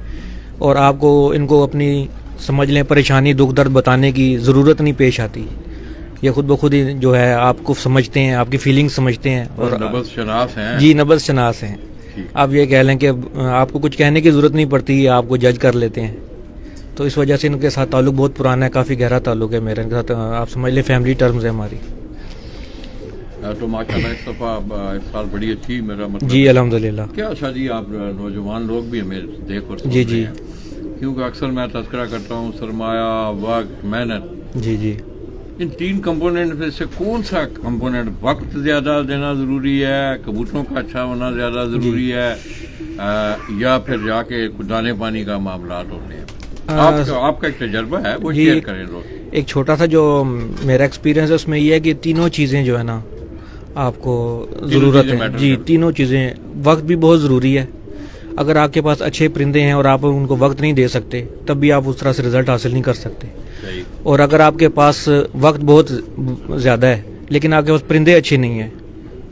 [SPEAKER 5] और आपको इनको अपनी समझ लें परेशानी दुख दर्द बताने की ज़रूरत नहीं पेश आती। ये खुद ब खुद ही जो है आपको समझते हैं, आपकी फीलिंग्स समझते हैं और
[SPEAKER 1] नब्ज़ शनास हैं।
[SPEAKER 5] जी, नब्ज़ शनास हैं। आप ये कह लें कि आपको कुछ कहने की ज़रूरत नहीं पड़ती, आपको जज कर लेते हैं। तो इस वजह से इनके साथ ताल्लुक़ बहुत पुराना है, काफ़ी गहरा ताल्लुक़ है मेरे इनके साथ, आप समझ लें फैमिली टर्म्स है हमारी।
[SPEAKER 1] तो माशाल्लाह इस दफ़ा इस साल बड़ी अच्छी, मेरा मतलब
[SPEAKER 5] जी अल्हम्दुलिल्लाह।
[SPEAKER 1] क्या शाह जी, आप नौजवान लोग भी हमें देख और सुन
[SPEAKER 5] जी
[SPEAKER 1] रहे
[SPEAKER 5] जी
[SPEAKER 1] हैं, क्योंकि अक्सर मैं तज़किरा करता हूँ सरमाया, वक्त, मेहनत,
[SPEAKER 5] जी जी।
[SPEAKER 1] इन 3 कंपोनेंट में से कौन सा कंपोनेंट वक्त ज़्यादा देना ज़रूरी है, कबूतरों का अच्छा होना ज़्यादा ज़रूरी है, या फिर जाके दाने पानी का मामलात होते हैं? आपका एक तजर्बा है, वो शेयर करें लोग।
[SPEAKER 5] एक छोटा सा जो मेरा एक्सपीरियंस है उसमें यह है कि तीनों चीज़ें जो है ना आपको ज़रूरत है। जी, तीनों चीज़ें। वक्त भी बहुत ज़रूरी है, अगर आपके पास अच्छे परिंदे हैं और आप उनको वक्त नहीं दे सकते तब भी आप उस तरह से रिज़ल्ट हासिल नहीं कर सकते। और अगर आपके पास वक्त बहुत ज़्यादा है लेकिन आपके पास परिंदे अच्छे नहीं हैं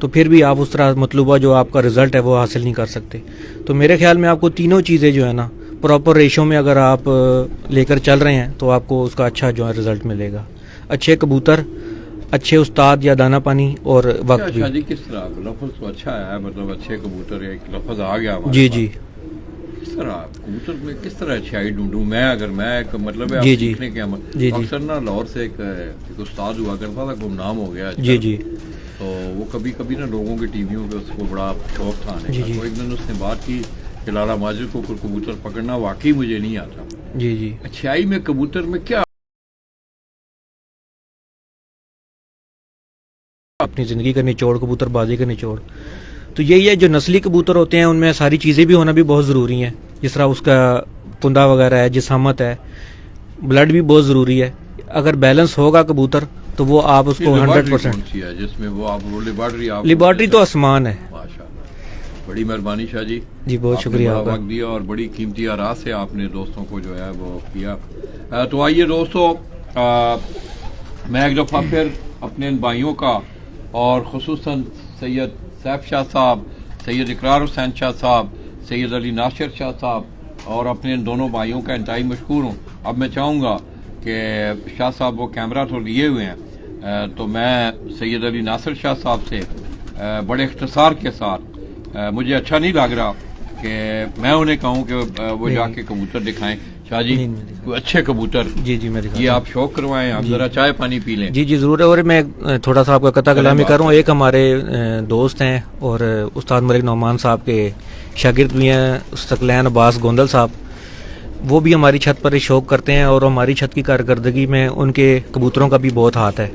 [SPEAKER 5] तो फिर भी आप उस तरह मतलूबा जो आपका रिज़ल्ट है वो हासिल नहीं कर सकते। तो मेरे ख्याल में आपको तीनों चीज़ें जो है ना प्रॉपर रेशो में अगर आप लेकर चल रहे हैं तो आपको उसका अच्छा जो है रिज़ल्ट मिलेगा। अच्छे कबूतर, अच्छे उस्ताद या दाना पानी और वक्त भी।
[SPEAKER 1] शादी किस तरह लफ्ज़ तो अच्छा है, मतलब अच्छे कबूतर, एक लफ्ज़ आ गया हमारे
[SPEAKER 5] जी
[SPEAKER 1] पास।
[SPEAKER 5] जी।
[SPEAKER 1] किस तरह कबूतर में किस तरह अच्छाई ढूंढूं मैं, अगर मैं एक मतलब है
[SPEAKER 5] जी
[SPEAKER 1] आप
[SPEAKER 5] जी
[SPEAKER 1] सीखने के
[SPEAKER 5] जी जी
[SPEAKER 1] अक्सर ना लाहौर से एक उस्ताद हुआ करता था, गुमनाम हो गया
[SPEAKER 5] जी जी।
[SPEAKER 1] तो वो कभी कभी ना लोगों की टीवियों पे उसको बड़ा शौक था आने
[SPEAKER 5] जी
[SPEAKER 1] का।
[SPEAKER 5] जी।
[SPEAKER 1] तो एक दिन उसने बात की कि लाला माजिद को कबूतर पकड़ना वाकई मुझे नहीं आता।
[SPEAKER 5] जी जी।
[SPEAKER 1] अच्छाई में कबूतर में क्या
[SPEAKER 5] अपनी ज़िंदगी का निचोड़, कबूतरबाजी का निचोड़, तो यही है। जो नस्ली कबूतर होते हैं उनमें सारी चीज़ें भी होना भी बहुत ज़रूरी हैं, जिस तरह उसका कुंदा वगैरह है, जिसामत है, ब्लड भी बहुत ज़रूरी है। अगर बैलेंस होगा कबूतर तो वो आप उसको 100%
[SPEAKER 1] जिसमें वो आप
[SPEAKER 5] लिबर्टी तो आसमान है।
[SPEAKER 1] माशाल्लाह, बड़ी मेहरबानी शाह जी।
[SPEAKER 5] जी बहुत शुक्रिया
[SPEAKER 1] आपने बड़ा
[SPEAKER 5] आपका।
[SPEAKER 1] वक्त दिया और बड़ी कीमती आराज से आपने दोस्तों को जो है वो किया। तो आइए दोस्तों, मैं एक दफ़ा फिर अपने इन भाइयों का और खुसूसन सैयद सैफ शाह साहब, सैयद इकरार हुसैन शाह साहब, सैयद अली नासिर शाह साहब और अपने इन दोनों भाइयों का इंतहाई मशकूर हूँ। अब मैं चाहूँगा कि शाह साहब वो कैमरा तो लिए हुए हैं, तो मैं सैयद अली नासिर शाह साहब से बड़े इख्तिसार के साथ, मुझे अच्छा नहीं लग रहा कि मैं उन्हें कहूँ कि वो जाके कबूतर दिखाएं। शाह जी, कोई अच्छे कबूतर
[SPEAKER 5] जी जी मैं
[SPEAKER 1] ये आप शौक करवाएं, आप जरा चाय पानी पी लें।
[SPEAKER 5] जी जी ज़रूर है। और मैं थोड़ा सा आपका कथा कलामी करूँ। एक हमारे दोस्त हैं और उस्ताद मलिक नौमान साहब के शागिर्द भी हैं, सकलैन अब्बास गोंदल साहब, वो भी हमारी छत पर शौक करते हैं और हमारी छत की कारकर्दगी में उनके कबूतरों का भी बहुत हाथ है,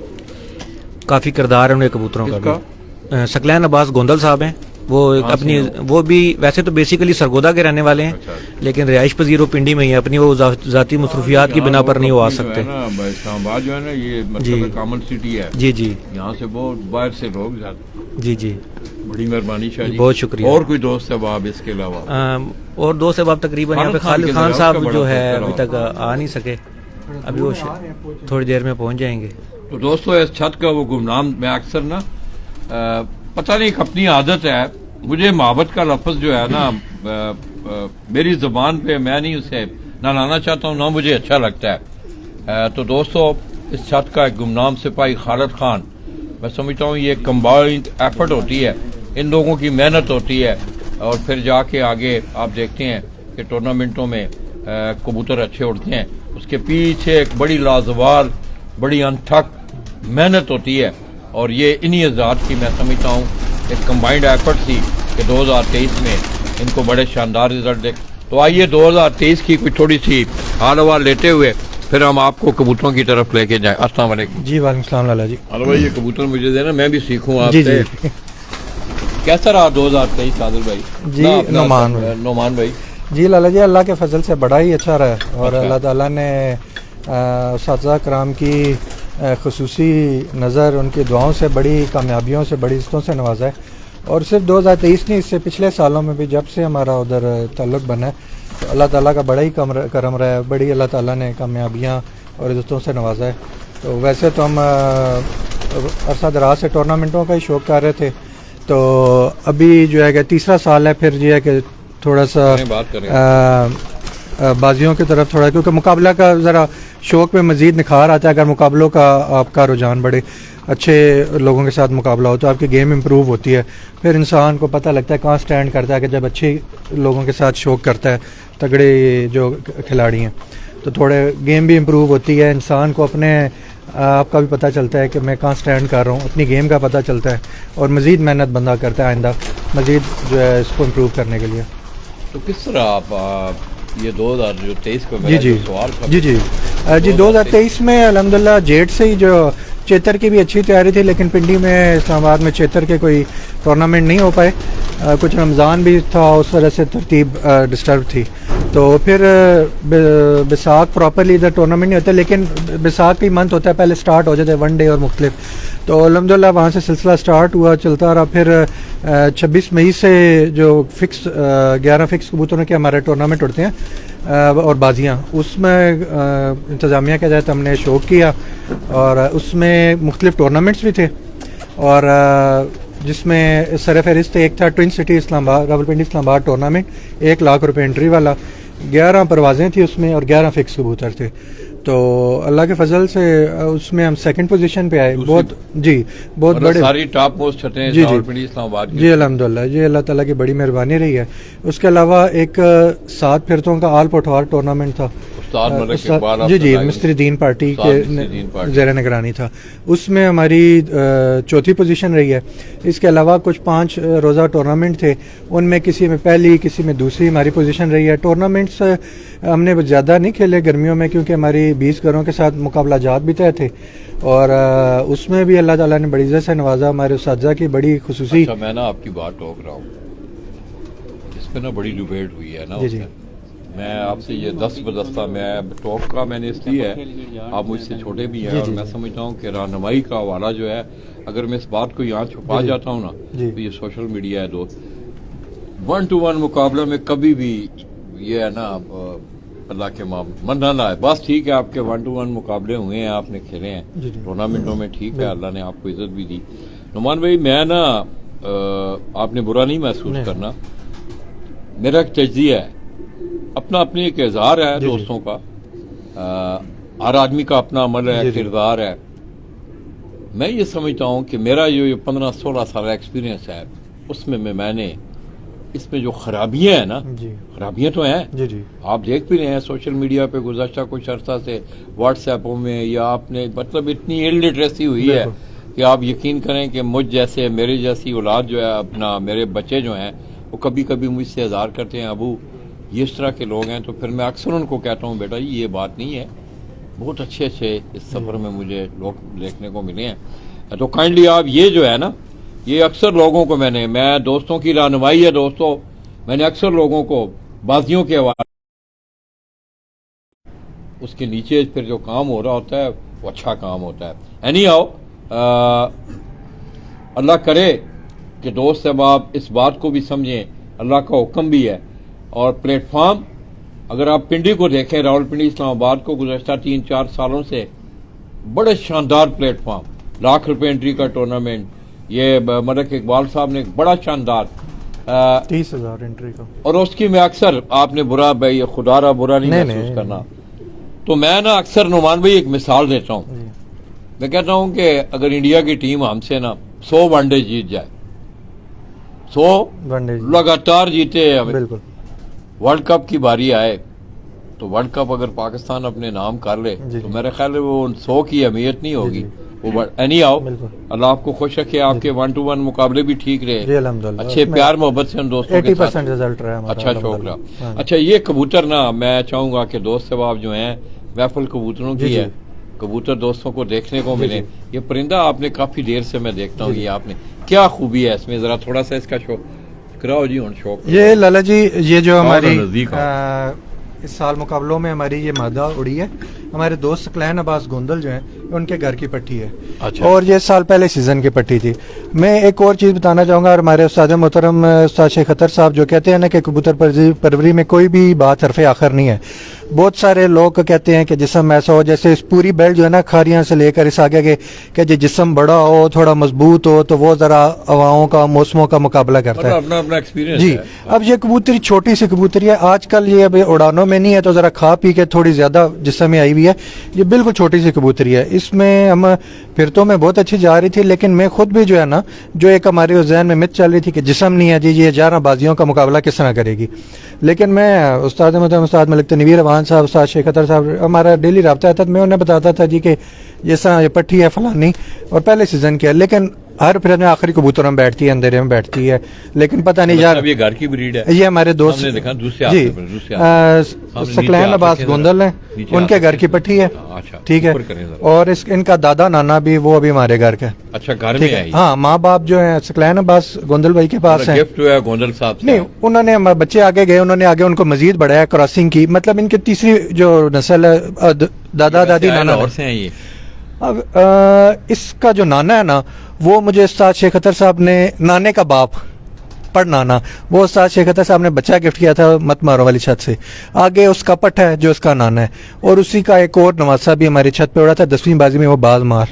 [SPEAKER 5] काफ़ी किरदार है उनके कबूतरों का भी। सकलैन अब्बास गोंदल साहब हैं, वो अपनी वो भी वैसे तो बेसिकली सरगोदा के रहने वाले हैं, लेकिन रिहाइश पजीर वो पिंडी में ही है, अपनी वो ज़ाती मसरूफियात की बिना पर नहीं वो आ सकते।
[SPEAKER 1] इस्लामाबाद जो है ना ये मतलब कॉमन सिटी है।
[SPEAKER 5] जी जी।
[SPEAKER 1] यहाँ से बहुत बाहर से लोग जाते।
[SPEAKER 5] जी जी
[SPEAKER 1] बड़ी मेहरबानी शाह जी,
[SPEAKER 5] बहुत शुक्रिया।
[SPEAKER 1] और कोई दोस्त है आप इसके अलावा?
[SPEAKER 5] और दोस्त है आप तकरीबन यहाँ पे खालिद खान साहब जो है अभी तक आ नहीं सके, अभी वो थोड़ी देर में पहुँच जाएंगे।
[SPEAKER 1] तो दोस्तों इस छत का वो गुमनाम, मैं अक्सर ना पता नहीं अपनी आदत है, मुझे मोहब्बत का लफ्ज़ जो है ना मेरी ज़ुबान पे मैं नहीं उसे ना लाना चाहता हूँ, ना मुझे अच्छा लगता है। तो दोस्तों इस छत का एक गुमनाम सिपाही खालिद खान, मैं समझता हूँ ये कंबाइंड एफर्ट होती है, इन लोगों की मेहनत होती है, और फिर जाके आगे आप देखते हैं कि टूर्नामेंटों में कबूतर अच्छे उड़ते हैं। उसके पीछे एक बड़ी लाजवाब, बड़ी अनथक मेहनत होती है, और ये इन्हीं हज़रात की मैं समझता हूँ एक कंबाइंड एफर्ट थी कि 2023 में इनको बड़े शानदार रिजल्ट देख। तो आइए 2023 की कोई थोड़ी सी हाल हवा लेते हुए फिर हम आपको कबूतरों की तरफ लेके जाएं। अस्सलाम वालेकुम
[SPEAKER 2] जी वालेकुम सलाम लाला जी।
[SPEAKER 1] हेलो भाई, ये कबूतर मुझे देना, मैं भी सीखूं
[SPEAKER 2] जी
[SPEAKER 1] आपसे।
[SPEAKER 2] जी
[SPEAKER 1] कैसा रहा 2023 सादिल भाई?
[SPEAKER 2] जी,
[SPEAKER 1] ना, अपना-
[SPEAKER 2] नोमान
[SPEAKER 1] भाई
[SPEAKER 2] जी लाला जी, अल्लाह के फजल से बड़ा ही अच्छा रहा है, और
[SPEAKER 1] अच्छा।
[SPEAKER 2] अल्लाह ताला ने उस्ताद कराम की खुसूसी नज़र, उनकी दुआओं से, बड़ी कामयाबियों से, बड़ी इज़्ज़तों से नवाजा है। और सिर्फ 2023 नहीं, इससे पिछले सालों में भी जब से हमारा उधर ताल्लुक़ बना है तो अल्लाह ताला का बड़ा ही करम रहा है, बड़ी अल्लाह ताला ने कामयाबियाँ और इज़्ज़तों से नवाजा है। तो वैसे तो हम अरसा दराज से टूर्नामेंटों का ही शौक़ कर रहे थे, तो अभी जो है कि तीसरा साल है, फिर जो है कि थोड़ा सा
[SPEAKER 1] बात करें
[SPEAKER 2] बाजियों की तरफ थोड़ा, क्योंकि मुकाबला का ज़रा शौक़ में मज़ीद निखार आता है। अगर मुकाबलों का आपका रुझान बड़े अच्छे लोगों के साथ मुकाबला हो तो आपकी गेम इंप्रूव होती है, फिर इंसान को पता लगता है कहाँ स्टैंड करता है, कि जब अच्छे लोगों के साथ शौक़ करता है, तगड़े जो खिलाड़ी हैं, तो थोड़े गेम भी इंप्रूव होती है, इंसान को अपने आपका भी पता चलता है कि मैं कहाँ स्टैंड कर रहा हूँ, अपनी गेम का पता चलता है, और मज़ीद मेहनत बंदा करता है आइंदा मज़ीद जो है इसको इम्प्रूव करने के लिए।
[SPEAKER 1] तो किस तरह आप ये 2023 को
[SPEAKER 2] जी जी
[SPEAKER 1] सवाल था
[SPEAKER 2] जी जी जी 2023 में अल्हम्दुलिल्लाह जेट से ही जो चेतर की भी अच्छी तैयारी थी, लेकिन पिंडी में इस्लामाबाद में चेतर के कोई टूर्नामेंट नहीं हो पाए, कुछ रमज़ान भी था, उस वजह से तरतीब डिस्टर्ब थी। तो फिर बैसाख प्रॉपरली इधर टूर्नामेंट नहीं होता, लेकिन बैसाख का ही मंथ होता है, पहले स्टार्ट हो जाते हैं वन डे और मुख्तलिफ। तो अल्हम्दुलिल्लाह वहाँ से सिलसिला स्टार्ट हुआ, चलता रहा। फिर 26 मई से जो फिक्स 11 फिक्स कबूतरों के हमारे टूर्नामेंट होते हैं और बाजियाँ, उसमें इंतज़ामिया के तहत हमने शौक़ किया, और उसमें मुख्तलिफ टूर्नामेंट्स भी थे, और जिसमें सरफ़हरिस्त एक था twin city Islamabad, Rawalpindi Islamabad tournament, 1 lakh रुपए एंट्री वाला, 11 परवाज़ें थी उसमें और 11 फिक्स कबूतर थे। तो अल्लाह के फजल से उसमें हम सेकंड पोजीशन पे आए। बहुत जी बहुत बड़े
[SPEAKER 1] सारी टॉप मोस्ट छतें
[SPEAKER 2] जी
[SPEAKER 1] रावलपिंडी इस्लामाबाद की।
[SPEAKER 2] जी अल्हम्दुलिल्लाह, जी अल्लाह ताला की बड़ी मेहरबानी रही है। उसके अलावा एक 7 फिरतों का आल पठवार टूर्नामेंट था,
[SPEAKER 1] उस्ताद मलिक इकबाल
[SPEAKER 2] जी जी
[SPEAKER 1] अब्दुल्ला
[SPEAKER 2] मिस्त्री दीन पार्टी
[SPEAKER 1] उस्ताद मिस्त्री दीन
[SPEAKER 2] के
[SPEAKER 1] पार्टी।
[SPEAKER 2] ज़ेर निगरानी था, उसमें हमारी चौथी पोजीशन रही है। इसके अलावा कुछ 5 रोज़ा टूर्नामेंट थे, उनमें किसी में पहली, किसी में दूसरी हमारी पोजीशन रही है। टूर्नामेंट्स हमने ज़्यादा नहीं खेले गर्मियों में, क्योंकि हमारी 20 घरों के साथ मुकाबला जात भी तय थे, और उसमें भी अल्लाह ताला ने बड़ी इज़्ज़त से नवाजा। हमारे उस्ताद की बड़ी खुसूसी।
[SPEAKER 1] अच्छा, मैं ना आपकी बात टोक रहा हूँ, इस पे ना बड़ी डिबेट हुई है ना
[SPEAKER 2] जी जी।
[SPEAKER 1] मैं आपसे ये 10 बदस्ता मैं टॉक का मैंने इसलिए है, आप मुझसे छोटे भी हैं,
[SPEAKER 2] जी,
[SPEAKER 1] और
[SPEAKER 2] जी,
[SPEAKER 1] मैं समझता हूँ कि रहनुमाई का हवाला जो है, अगर मैं इस बात को यहाँ छुपा
[SPEAKER 2] जी,
[SPEAKER 1] जाता हूँ ना,
[SPEAKER 2] जी।
[SPEAKER 1] तो ये सोशल मीडिया है दोस्त। 1-to-1 मुकाबला में कभी भी ये है ना, अल्लाह के मन्ना ना है। बस ठीक है, आपके 1-to-1 मुकाबले हुए हैं, आपने खेले हैं
[SPEAKER 2] जी, जी।
[SPEAKER 1] टूर्नामेंटों में, ठीक है, अल्लाह ने आपको इज्जत भी दी। नुमान भाई, मैं ना आपने बुरा नहीं महसूस करना, मेरा एक तज्जिया है, अपना अपनी एक इज़हार है
[SPEAKER 2] जी, जी।
[SPEAKER 1] दोस्तों का, हर आदमी का अपना अमल है,
[SPEAKER 2] जी, जी।
[SPEAKER 1] किरदार है। मैं ये समझता हूँ कि मेरा जो 15-16 साल एक्सपीरियंस है, उसमें मैंने इसमें जो खराबियां हैं ना,
[SPEAKER 2] जी
[SPEAKER 1] खराबियां तो हैं,
[SPEAKER 2] जी जी
[SPEAKER 1] आप देख भी रहे हैं सोशल मीडिया पे गुज़श्ता कुछ अर्सा से व्हाट्सएपों में, या आपने मतलब इतनी इलिटरेसी हुई है कि आप यकीन करें कि मुझ जैसे, मेरे जैसी औलाद जो है, अपना मेरे बच्चे जो हैं, वो कभी कभी मुझसे इज़हार करते हैं, अबू ये इस तरह के लोग हैं। तो फिर मैं अक्सर उनको कहता हूँ, बेटा ये बात नहीं है, बहुत अच्छे अच्छे इस सफ़र में मुझे लोग देखने को मिले हैं। तो काइंडली आप ये जो है ना, ये अक्सर लोगों को मैं दोस्तों की रहनुमाई है दोस्तों, मैंने अक्सर लोगों को बाजियों के हवाले, उसके नीचे फिर जो काम हो रहा होता है वो अच्छा काम होता है। एनी हाउ, अल्लाह करे कि दोस्त साहब आप इस बात को भी समझें, अल्लाह का हुक्म भी है। और प्लेटफॉर्म अगर आप पिंडी को देखें, रावलपिंडी इस्लामाबाद को गुज़श्ता 3-4 सालों से बड़े शानदार प्लेटफॉर्म, लाख रुपए एंट्री का टूर्नामेंट, ये मलिक इकबाल साहब ने एक बड़ा शानदार
[SPEAKER 2] 30,000 एंट्री का,
[SPEAKER 1] और उसकी मैं अक्सर, आपने बुरा भाई खुदारा बुरा नहीं महसूस करना, तो मैं ना अक्सर नुमान भाई एक मिसाल देता हूँ। मैं कहता हूं कि अगर इंडिया की टीम हमसे ना 100 वनडे जीत जाए, 100
[SPEAKER 2] वनडे
[SPEAKER 1] लगातार जीते,
[SPEAKER 2] बिल्कुल
[SPEAKER 1] वर्ल्ड कप की बारी आए तो वर्ल्ड कप अगर पाकिस्तान अपने नाम कर ले
[SPEAKER 2] जी,
[SPEAKER 1] तो
[SPEAKER 2] जी।
[SPEAKER 1] मेरे ख्याल है वो 100 की अहमियत नहीं होगी।
[SPEAKER 2] जी,
[SPEAKER 1] वो एनी आओ,
[SPEAKER 2] बिल्कुल।
[SPEAKER 1] अल्लाह आपको खुश रखे, आपके 1-to-1 मुकाबले भी ठीक
[SPEAKER 2] जी
[SPEAKER 1] रहे,
[SPEAKER 2] अल्हम्दुलिल्लाह,
[SPEAKER 1] अच्छे
[SPEAKER 2] उसमें
[SPEAKER 1] प्यार मोहब्बत से हम दोस्तों के
[SPEAKER 2] 80%
[SPEAKER 1] साथ
[SPEAKER 2] रिजल्ट रहा है हमारा,
[SPEAKER 1] अच्छा शौक
[SPEAKER 2] अल्हम्दुलिल्लाह।
[SPEAKER 1] रहा।
[SPEAKER 2] हाँ।
[SPEAKER 1] अच्छा, ये कबूतर ना मैं चाहूंगा कि दोस्त साहब जो हैं महफिल कबूतरों
[SPEAKER 2] जी,
[SPEAKER 1] की
[SPEAKER 2] जी।
[SPEAKER 1] है, कबूतर दोस्तों को देखने को
[SPEAKER 2] जी,
[SPEAKER 1] मिले।
[SPEAKER 2] जी।
[SPEAKER 1] ये परिंदा आपने काफी देर से मैं देखता हूँ, ये आपने क्या खूबी है इसमें, जरा थोड़ा सा इसका शौक कराओ जी, शौक
[SPEAKER 2] ये लाला जी, ये जो हमारी
[SPEAKER 1] नजदीक
[SPEAKER 2] इस साल मुकाबलों में हमारी ये मादा उड़ी है, हमारे दोस्त सकलैन अब्बास गोंदल जो हैं उनके घर की पट्टी है।
[SPEAKER 1] अच्छा।
[SPEAKER 2] और ये साल पहले सीजन की पट्टी थी। मैं एक और चीज़ बताना चाहूँगा, और हमारे उस्ताद मोहतरम उस्ताद शेख खतर साहब जो कहते हैं ना कि कबूतर परवरी में कोई भी बात हरफ आखिर नहीं है। बहुत सारे लोग कहते हैं कि जिस्म ऐसा हो, जैसे इस पूरी बेल्ट जो है ना खारियां से लेकर इस आगे के कि जो जिस्म बड़ा हो, थोड़ा मजबूत हो, तो वो ज़रा हवाओं का मौसमों का मुकाबला करता है।
[SPEAKER 1] अपना अपना एक्सपीरियंस
[SPEAKER 2] जी।
[SPEAKER 1] है।
[SPEAKER 2] अब ये कबूतरी छोटी सी कबूतरी है, आजकल ये अभी उड़ानों में नहीं है, तो ज़रा खा पी के थोड़ी ज़्यादा जिस्म में आई हुई है। ये बिल्कुल छोटी सी कबूतरी है। इसमें हम फिरतों में बहुत अच्छी जा रही थी, लेकिन मैं खुद भी जो है ना, जो एक हमारे जहन में मिथ चल रही थी कि जिस्म नहीं है जी, ये 11 बाजियों का मुकाबला किस तरह करेगी। लेकिन मैं उस्ताद उस्ताद मलिक तनवीर अवान साहब, उस्ताद शेख खतर साहब, हमारा डेली रब्ता था, मैं उन्हें बताता था जी कि जैसा ये पट्टी है फलानी, और पहले सीजन की है, लेकिन हर फिर में आखिरी कबूतर में बैठती है, अंधेरे में बैठती है, लेकिन पता नहीं यार।
[SPEAKER 1] अब ये घर की ब्रीड है।
[SPEAKER 2] ये हमारे दोस्त
[SPEAKER 1] हमने देखा दूसरे
[SPEAKER 2] जी,
[SPEAKER 1] हाथ पे, दूसरे हाथ पे।
[SPEAKER 2] सकलैन अब्बास गोंदल हैं,
[SPEAKER 1] नीचे
[SPEAKER 2] उनके
[SPEAKER 1] हाथ
[SPEAKER 2] घर की पट्टी है।
[SPEAKER 1] अच्छा,
[SPEAKER 2] ठीक है।
[SPEAKER 1] ऊपर करें जरा।
[SPEAKER 2] और इनका दादा नाना भी वो अभी हमारे घर का है।
[SPEAKER 1] अच्छा, घर
[SPEAKER 2] ठीक
[SPEAKER 1] में
[SPEAKER 2] है।
[SPEAKER 1] आई।
[SPEAKER 2] हाँ, माँ बाप जो है सकलैन अब्बास गोंदल भाई के पास है।
[SPEAKER 1] गिफ्ट जो है गोंदल साहब से।
[SPEAKER 2] नहीं, उन्होंने हमारे बच्चे आगे गए, उन्होंने आगे उनको मजीद बढ़ाया, क्रॉसिंग की, मतलब इनकी तीसरी जो नस्ल है, दादा दादी नाना
[SPEAKER 1] लाहौर से हैं ये।
[SPEAKER 2] अब इसका जो नाना है ना, वो मुझे उस्ताद शेख खतर साहब ने, नाने का बाप पढ़ नाना, वो उस्ताद शेख खतर साहब ने बच्चा गिफ्ट किया था मत मारो वाली छत से। आगे उसका पट है जो उसका नाना है, और उसी का एक और नवासा भी हमारी छत पे उड़ा था, 10वीं बाजी में वो बाज मार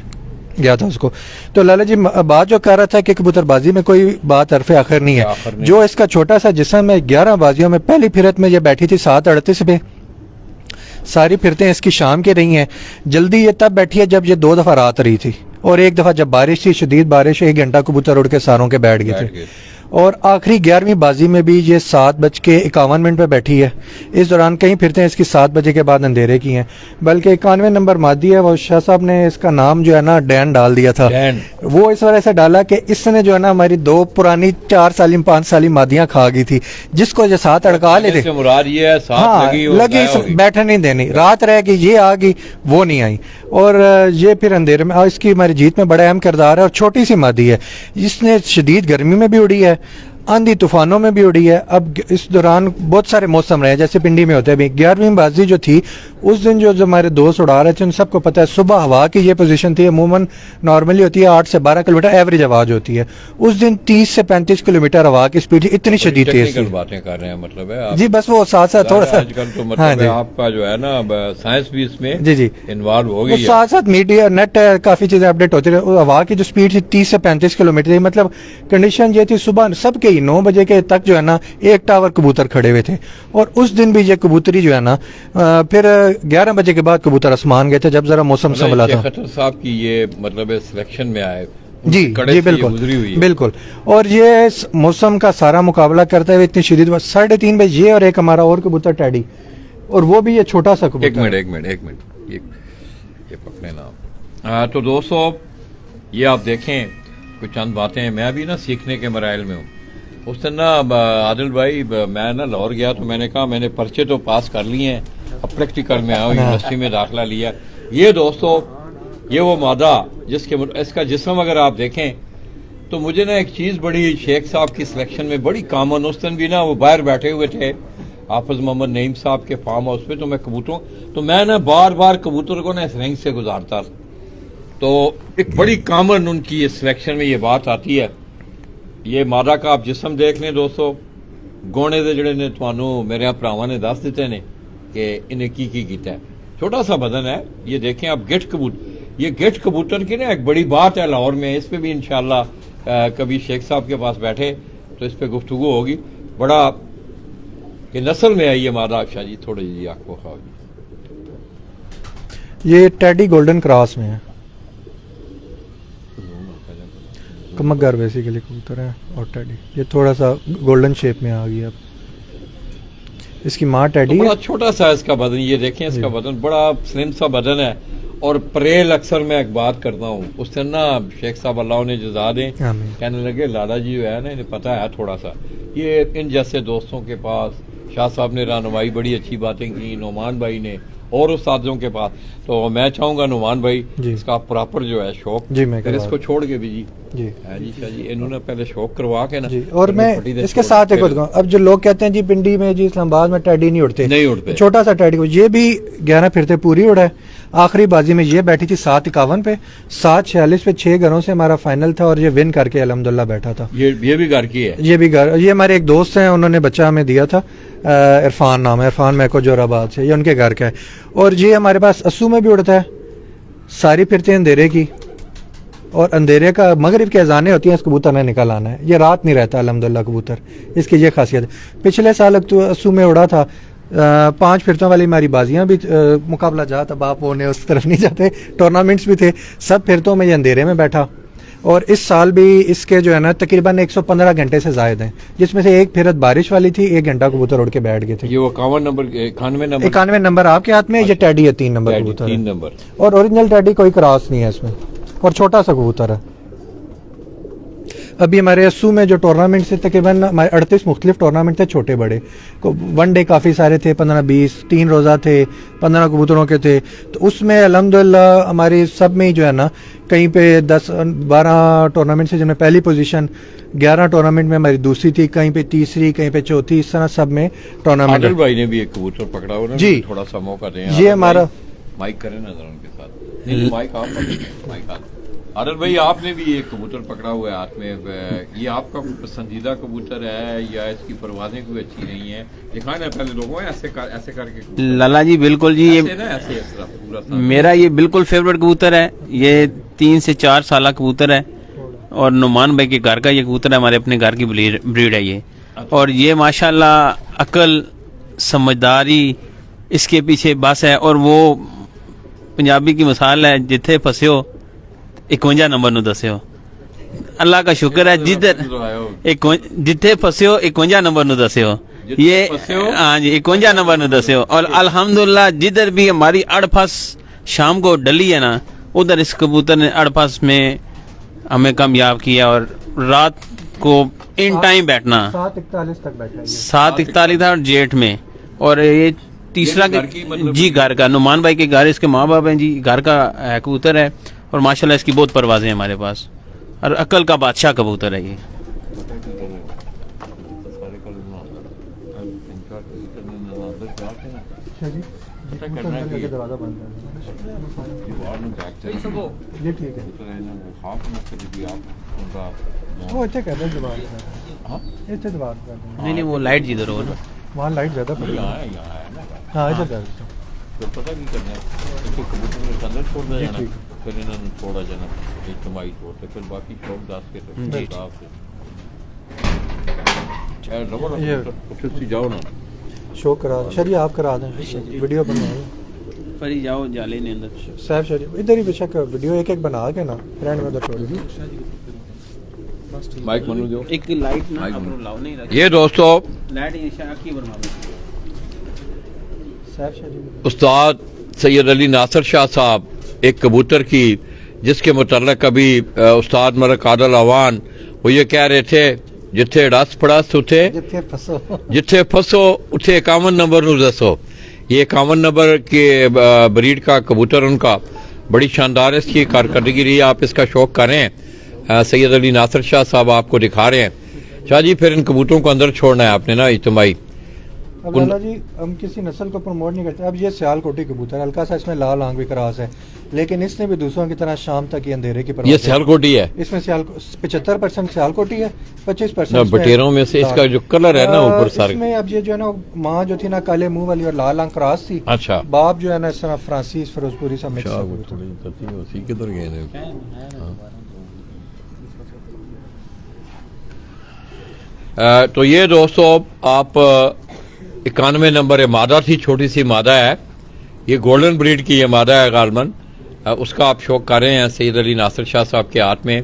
[SPEAKER 2] गया था उसको। तो लाला जी बात जो कह रहा था कि कबूतरबाजी में कोई बात हरफ आखिर नहीं है। जो इसका छोटा सा जिस्म है, 11 बाजियों में पहली फिरत में ये बैठी थी 7:38 पे। सारी फिरतें इसकी शाम की रही हैं। जल्दी ये तब बैठी है जब ये 2 दफ़ा रात रही थी, और एक दफ़ा जब बारिश थी, शदीद बारिश, 1 घंटा कबूतर उड़ के सारों के बैठ गए थे। और आखिरी 11वीं बाजी में भी ये 7:51 पे बैठी है। इस दौरान कई फिरतें इसकी 7 बजे के बाद अंधेरे की हैं। बल्कि 91 नंबर मादी है, वो शाह साहब ने इसका नाम जो है ना डैन डाल दिया था। वो इस वजह से डाला कि इसने जो है ना हमारी 2 पुरानी 4 साली 5 साली मादियां खा गई थी, जिसको जो 7 अड़का लेते।
[SPEAKER 1] मुराद ये है, साथ
[SPEAKER 2] हाँ,
[SPEAKER 1] लगी
[SPEAKER 2] बैठने नहीं देनी, रात रह गई, ये आ गई, वो नहीं आई। और ये फिर अंधेरे में, इसकी हमारी जीत में बड़ा अहम किरदार है। और छोटी सी मादी है, इसने शदीद गर्मी में भी उड़ी है, आंधी तूफानों में भी उड़ी है। अब इस दौरान बहुत सारे मौसम रहे, जैसे पिंडी में होते हैं। 11वीं बाजी जो थी उस दिन जो हमारे दोस्त उड़ा रहे थे, उन सबको पता है सुबह हवा की ये पोजीशन थी, अमूमन नॉर्मली होती है 8 से 12 किलोमीटर एवरेज आवाज होती है। उस दिन 30 से 35 किलोमीटर हवा की स्पीड इतनी शदीद तेज थी।
[SPEAKER 1] बातें कर रहे हैं, मतलब है
[SPEAKER 2] जी, बस वो साथ साथ थोड़ा सा
[SPEAKER 1] आजकल तो मतलब है आपका जो है ना साइंस भी इसमें
[SPEAKER 2] जी
[SPEAKER 1] इन्वॉल्व हो
[SPEAKER 2] वो
[SPEAKER 1] गई है।
[SPEAKER 2] साथ साथ मीडिया नेट काफी चीजें अपडेट होती रही। हवा की जो स्पीड थी 30 से 35 किलोमीटर थी। मतलब कंडीशन ये थी, सुबह सबके ही 9 बजे के तक जो है ना एक टावर कबूतर खड़े हुए थे। और उस दिन भी ये कबूतरी जो है ना फिर 11 बजे के बाद कबूतर आसमान गए थे, जब जरा मौसम संभला था।
[SPEAKER 1] खतर साहब की ये मतलब सिलेक्शन में आए
[SPEAKER 2] जी जी, बिल्कुल बिल्कुल। और ये मौसम का सारा मुकाबला करते हुए इतनी शदीद 3:30 बजे ये और एक हमारा और कबूतर टैडी, और वो भी ये छोटा सा कबूतर।
[SPEAKER 1] एक मिनट ये पकड़े ना। तो दोस्तों ये आप देखें कुछ चंद बातें, मैं भी ना सीखने के मराइल में हूँ। उस दिन ना आदिल भाई, मैं ना लाहौर गया तो मैंने कहा मैंने पर्चे तो पास कर लिए हैं, अब प्रैक्टिकल में आया, यूनिवर्सिटी में दाखिला लिया। ये दोस्तों ये वो मादा जिसके इसका जिस्म अगर आप देखें तो मुझे ना एक चीज बड़ी शेख साहब की सिलेक्शन में बड़ी कॉमन, उस दिन भी ना वो बाहर बैठे हुए थे हाफिज मोहम्मद नईम साहब के फार्म हाउस पे, तो मैं कबूतरों तो मैं ना बार बार कबूतर को ना इस रिंग से गुजारता था। तो एक बड़ी कॉमन उनकी ये सिलेक्शन में ये बात आती है। ये मादा का आप जिस्म देख लें दोस्तों, गोने दे जड़े ने थानू मेरे भरावां ने दस दिते ने कि इन्हें की कीता है। छोटा सा बदन है, ये देखें आप गिट कबूतर, ये गिट कबूतर की ना एक बड़ी बात है लाहौर में। इस पे भी इंशाल्लाह कभी शेख साहब के पास बैठे तो इस पे गुफ्तगू होगी। बड़ा ये नस्ल में आई है मादा। अच्छा जी, थोड़ी जी आपको खाओ जी।
[SPEAKER 2] ये टैडी गोल्डन क्रॉस में है। कमगर बेसिकली कबूतर है और टैडी, ये थोड़ा सा गोल्डन शेप में आ गया। इसकी माँ
[SPEAKER 1] तो
[SPEAKER 2] टैडी
[SPEAKER 1] बड़ा
[SPEAKER 2] है।
[SPEAKER 1] छोटा सा इसका बदन, ये देखें इसका बदन बड़ा स्लिम सा बदन है। और परेल अक्सर मैं एक बात करता हूँ, उस दिन ना शेख साहब अल्लाह ने जजा दें,
[SPEAKER 2] आमीन।
[SPEAKER 1] कहने लगे लाला जी जो है ना इन्हें पता है थोड़ा सा, ये इन जैसे दोस्तों के पास शाह साहब ने रहनुमाई बड़ी अच्छी बातें की, नोमान भाई ने और उस्तादों के पास। तो मैं चाहूंगा नोमान भाई
[SPEAKER 2] जी।
[SPEAKER 1] इसका प्रॉपर जो है शौक,
[SPEAKER 2] जी, मैं
[SPEAKER 1] फिर
[SPEAKER 2] करवा
[SPEAKER 1] इसको छोड़ के भी जी
[SPEAKER 2] जी
[SPEAKER 1] है जी शाह जी, इन्होंने पहले शौक करवा के ना
[SPEAKER 2] जी। और
[SPEAKER 1] फिर
[SPEAKER 2] मैं
[SPEAKER 1] पट्टी दे
[SPEAKER 2] इसके
[SPEAKER 1] छोड़,
[SPEAKER 2] साथ एक
[SPEAKER 1] फिर
[SPEAKER 2] बात कहूँ, अब जो लोग कहते हैं जी पिंडी में जी इस्लामाबाद में टैडी नहीं उड़ते,
[SPEAKER 1] नहीं उड़ते।
[SPEAKER 2] छोटा सा टैडी को, ये भी 11 फिरते पूरी उड़ा है। आखिरी बाजी में ये बैठी थी 751 पे, 746 पे 6 घरों से हमारा फाइनल था और ये विन करके अल्हम्दुलिल्लाह बैठा था।
[SPEAKER 1] ये भी घर की है।
[SPEAKER 2] ये भी घर, ये हमारे एक दोस्त हैं, उन्होंने बच्चा हमें दिया था, इरफान नाम है, इरफान मैको जोराबाद से, ये उनके घर का है। और ये हमारे पास अस्सू में भी उड़ता है, सारी फिरते अंधेरे की, और अंधेरे का मगरिब की अजानें होती हैं, इस कबूतर ने निकल आना है, ये रात नहीं रहता अल्हम्दुलिल्लाह कबूतर, इसकी ये खासियत है। पिछले साल तो अस्सू में उड़ा था, 5 फिरतों वाली हमारी बाजियां भी, मुकाबला जात, अब आप वो ने उस तरफ नहीं जाते, टूर्नामेंट्स भी थे, सब फिरतों में ये अंधेरे में बैठा। और इस साल भी इसके जो है ना तकरीबन 115 घंटे से जायद हैं, जिसमें से एक फिरत बारिश वाली थी, 1 घंटा कबूतर उड़ के बैठ गए थे।
[SPEAKER 1] ये वो 51 नंबर
[SPEAKER 2] 91 नंबर आपके हाथ में, ये टैडी है 3 नंबर कबूतर
[SPEAKER 1] 3
[SPEAKER 2] है।
[SPEAKER 1] नंबर।
[SPEAKER 2] और ओरिजिनल टैडी कोई क्रॉस नहीं है इसमें, और छोटा सा कबूतर है। अभी हमारे अस्सू में जो टूर्नामेंट से तकरीबन हमारे 38 मुख्तलिफ टूर्नामेंट थे, छोटे बड़े, वन डे काफ़ी सारे थे, 15-20, 3 रोज़ा थे, 15 कबूतरों के थे। तो उसमें अल्हम्दुलिल्लाह हमारी सब में ही जो है ना, कहीं पे 10-12 टूर्नामेंट से जिनमें पहली पोजीशन, 11 टूर्नामेंट में हमारी दूसरी थी, कहीं पे तीसरी, कहीं पे चौथी, इस तरह सब में टूर्नामेंट।
[SPEAKER 1] आदिल भाई ने भी एक कबूतर पकड़ा हुआ है,
[SPEAKER 2] जी।
[SPEAKER 1] थोड़ा सा मौका दें।
[SPEAKER 2] ये
[SPEAKER 1] आदिल
[SPEAKER 2] हमारा
[SPEAKER 1] भाई, माइक करें नजर उनके साथ, नहीं माइक आप माइक आप। आदिल भाई आपने भी एक कबूतर पकड़ा हुआ है हाथ में, ये आपका पसंदीदा कबूतर है या इसकी परवाजें कोई अच्छी नहीं है? दिखाएं ना पहले लोगों, ऐसे करके कबूतर।
[SPEAKER 3] लाला जी बिल्कुल जी,
[SPEAKER 1] ऐसे ना ऐसे इस तरह पूरा सा।
[SPEAKER 3] मेरा ये बिल्कुल फेवरेट कबूतर है, ये 3 से 4 साल कबूतर है, और नुमान भाई के घर का ये कबूतर है, हमारे अपने घर की ब्रीड है ये। और ये माशाल्लाह अकल समझदारी इसके पीछे बस है, और वो पंजाबी की मिसाल है, जिथे फंसे हो 51 नंबर नु दसे हो। अल्लाह का शुक्र है, जिथे फंसे हो 51 नंबर नु दसे हो, ये हाँ जी 51 नंबर नु दसे हो। और अल्हम्दुलिल्लाह जिधर भी हमारी अड़फस शाम को डली है ना, उधर इस कबूतर ने अड़फस में हमें कामयाब किया, और रात को इन टाइम बैठना
[SPEAKER 2] 7:41 तक बैठा है।
[SPEAKER 3] 7:41 था, और जेठ में। और ये तीसरा
[SPEAKER 1] घर की मतलब
[SPEAKER 3] जी घर का, नुमान भाई के घर, इसके माँ बाप हैं जी, घर का कबूतर है, और माशाल्लाह इसकी बहुत परवाजें हैं हमारे पास, और अकल का बादशाह कबूतर है ये।
[SPEAKER 2] दरवाजा बंद है, ये ठीक है। वो अच्छे कहते हैं दीवार पे, इतने दीवार पे
[SPEAKER 3] नहीं नहीं, वो लाइट जिधर हो ना,
[SPEAKER 2] वहाँ लाइट ज़्यादा पड़ी है। हाँ इधर कर दो।
[SPEAKER 1] तो पता नहीं करना है, इसको कबूतर में अंदर छोड़ दिया जाना, फिर इन्होंने छोड़ा जाना इज्तिमाई तौर पे, फिर बाकी शौक दास के
[SPEAKER 3] जी।
[SPEAKER 1] हिसाब से रबड़ जाओ ना।
[SPEAKER 2] शो करा शरीय आप करा दें, वीडियो बनवा दें।
[SPEAKER 3] फरी जाओ जाले ने अंदर
[SPEAKER 2] साहब शरीफ इधर ही बेशक वीडियो एक बना के ना फ्रेंड में उधर छोड़ दी।
[SPEAKER 1] माइक मनु दो।
[SPEAKER 3] एक लाइट ना
[SPEAKER 1] माइक
[SPEAKER 3] अपनो लाओ नहीं रखी
[SPEAKER 1] ये दोस्तों
[SPEAKER 3] लाइट ये शाकी बनवा
[SPEAKER 2] साहब शरीफ
[SPEAKER 1] उस्ताद सैयद अली नासिर शाह साहब एक कबूतर की, जिसके मुतल्लिक अभी उस्ताद मलक आदिल अवान वो ये कह रहे थे, जिथे रस पड़स उठे जिथे फंसो उठे 51 नंबर नु दसो। ये 51 नंबर के ब्रीड का कबूतर उनका बड़ी शानदार इसकी कारकर्दगी रही। आप इसका शौक करें, सैयद अली नासिर शाह साहब आपको दिखा रहे हैं। शाह जी फिर इन कबूतरों को अंदर छोड़ना है आपने ना इज्तिमाई।
[SPEAKER 2] अब लाला जी हम किसी नस्ल को प्रमोट नहीं करते। अब ये सियालकोटी कबूतर हल्का सा इसमें लाल आंख भी क्रॉस है, लेकिन इसने भी दूसरों की तरह शाम तक ये अंधेरे की
[SPEAKER 1] ये सियालकोटी है,
[SPEAKER 2] इसमें 75% सियालकोटी है, 25%
[SPEAKER 1] ना बटेरों में से इसका जो कलर है ना ऊपर सारे
[SPEAKER 2] इसमें। अब ये जो है ना माँ जो थी ना काले मुंह वाली और लाल आंख क्रॉस थी।
[SPEAKER 1] अच्छा
[SPEAKER 2] बाप जो है ना इस तरह फ्रांसीस फिरोजपुरी सा मिक्स
[SPEAKER 1] किधर गए तो ये दोस्तों आप 91 नंबर है, मादा थी, छोटी सी मादा है, ये गोल्डन ब्रीड की ये मादा है गालमन। उसका आप शौक कर रहे हैं सैयद अली नासिर शाह साहब के हाथ में।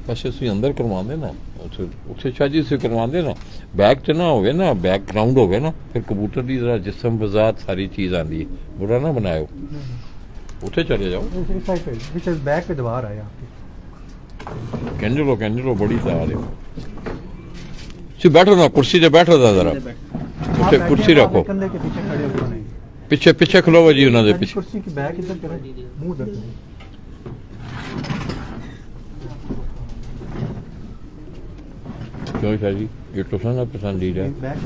[SPEAKER 1] वैसे ਤੁਸੀਂ ਅੰਦਰ ਕਰਵਾਉਂਦੇ ਨਾ ਉੱਥੇ ਸ਼ਾਜੀ से ਕਰਵਾਉਂਦੇ ਨਾ ਬੈਕ ਤੇ ਨਾ ਹੋਵੇ ਨਾ ਬੈਕਗ੍ਰਾਉਂਡ ਹੋਵੇ ਨਾ ਫਿਰ ਕਬੂਤਰ ਦੀ ਜ਼ਰਾ ਜਿਸਮ ਬਜ਼ਾਤ ਸਾਰੀ ਚੀਜ਼ ਆਂਦੀ ਹੈ ਬੁਰਾ ਨਾ ਬਣਾਇਓ ਉੱਥੇ ਚਲੇ ਜਾਓ
[SPEAKER 2] which is back with बाहर आया आपकी
[SPEAKER 1] कैंडलो बड़ी तार है ਤੁਸੀਂ बैठो ना कुर्सी पे बैठो था जरा ਉੱਥੇ कुर्सी रखो
[SPEAKER 2] कंधे के पीछे खड़े हो नहीं
[SPEAKER 1] ਪਿੱਛੇ ਖਲੋਵੋ ਜੀ ਉਹਨਾਂ ਦੇ ਪਿੱਛੇ
[SPEAKER 2] कुर्सी की बैक इधर करें मुंह इधर करें
[SPEAKER 1] क्यों शाह जी ये तो ना पसंदीदा है
[SPEAKER 2] बैक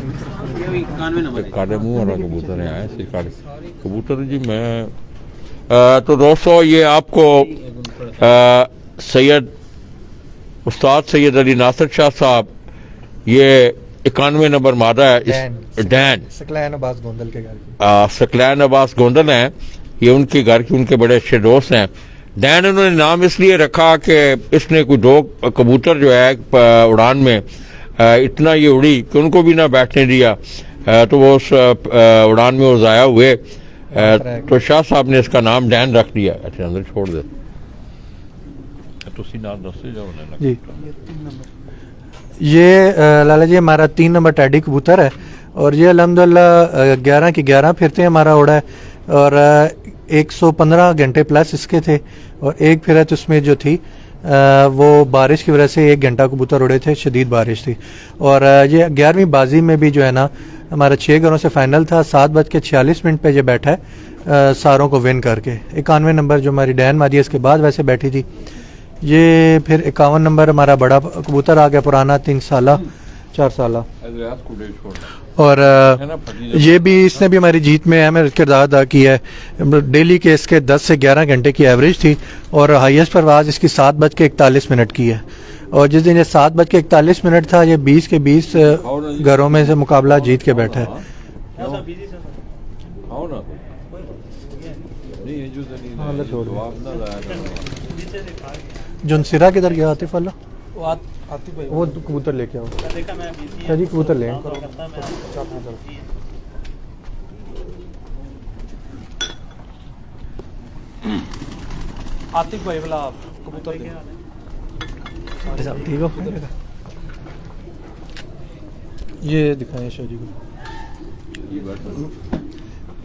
[SPEAKER 2] नहीं
[SPEAKER 3] 91 नंबर
[SPEAKER 1] काले मुंह वाला कबूतर है ऐसे काले कबूतर जी मैं तो दोस्तों ये आपको सैयद उस्ताद सैयद अली नासिर शाह साहब ये 91 नंबर मादा है डैन
[SPEAKER 2] सकलैन अब्बास गोंदल के घर की
[SPEAKER 1] सकलैन अब्बास गोंदल हैं ये उनके घर के उनके बड़े अच्छे दोस्त हैं डैन उन्होंने नाम इसलिए रखा कि इसने कोई दो कबूतर जो है उड़ान में इतना ये उड़ी कि उनको भी ना बैठने दिया तो वो उस उड़ान में वो ज़ाया हुए तो शाह साहब ने इसका नाम डैन रख दिया अच्छा अंदर छोड़ दे
[SPEAKER 2] जी ये लाला जी हमारा 3 नंबर टैडी कबूतर है और ये अल्हम्दुलिल्लाह 11 की 11 फिरते हमारा उड़ा है और 115 घंटे प्लस इसके थे और एक फिरत उसमें जो थी वो बारिश की वजह से 1 घंटा कबूतर उड़े थे शदीद बारिश थी और ये 11वीं बाजी में भी जो है ना हमारा 6 घरों से फाइनल था 7:46 पे ये बैठा है सारों को विन करके 91 नंबर जो हमारी डैन मादी है इसके बाद वैसे बैठी थी ये फिर 51 नंबर हमारा बड़ा कबूतर आ गया पुराना 3 साला 4 साला और ये भी इसने भी हमारी जीत में अहम किरदार अदा किया है डेली के इसके 10 से 11 घंटे की एवरेज थी और हाईएस्ट परवाज इसकी 7:41 की है और जिस दिन ये 7:41 था ये 20 के 20 घरों में से मुकाबला जीत के बैठा है जुनसिरा किधर गया आतिफ वाला वो कबूतर लेके आओ क्या जी कबूतर ले
[SPEAKER 5] आतिफ भाई वाला कबूतर
[SPEAKER 2] ठीक हो ये दिखाएं शाह जी को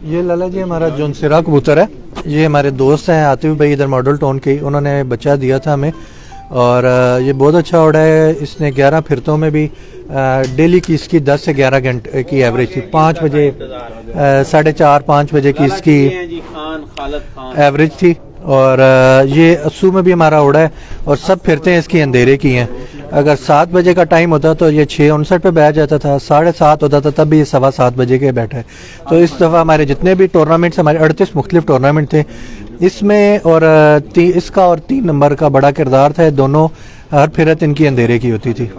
[SPEAKER 2] ये लाला जी हमारा जुनसिरा कबूतर है ये हमारे दोस्त हैं आतिफ भाई इधर मॉडल टाउन के उन्होंने बच्चा दिया था हमें और ये बहुत अच्छा उड़ा है इसने 11 फिरतों में भी डेली की इसकी 10 से 11 घंटे की एवरेज थी 5 बजे 4:30-5 बजे की इसकी एवरेज थी और ये 80 में भी हमारा उड़ा है और सब फिरते हैं इसकी अंधेरे की हैं अगर 7 बजे का टाइम होता तो ये 6:59 पे बैठ जाता था 7:30 होता था तब भी ये 7:15 बजे के बैठा है तो इस दफ़ा हमारे जितने भी टूर्नामेंट्स हमारे 38 मुख्तलिफ टूर्नामेंट थे इसमें और इसका और 3 नंबर का बड़ा किरदार था दोनों हर फिरत इनकी अंधेरे की होती थी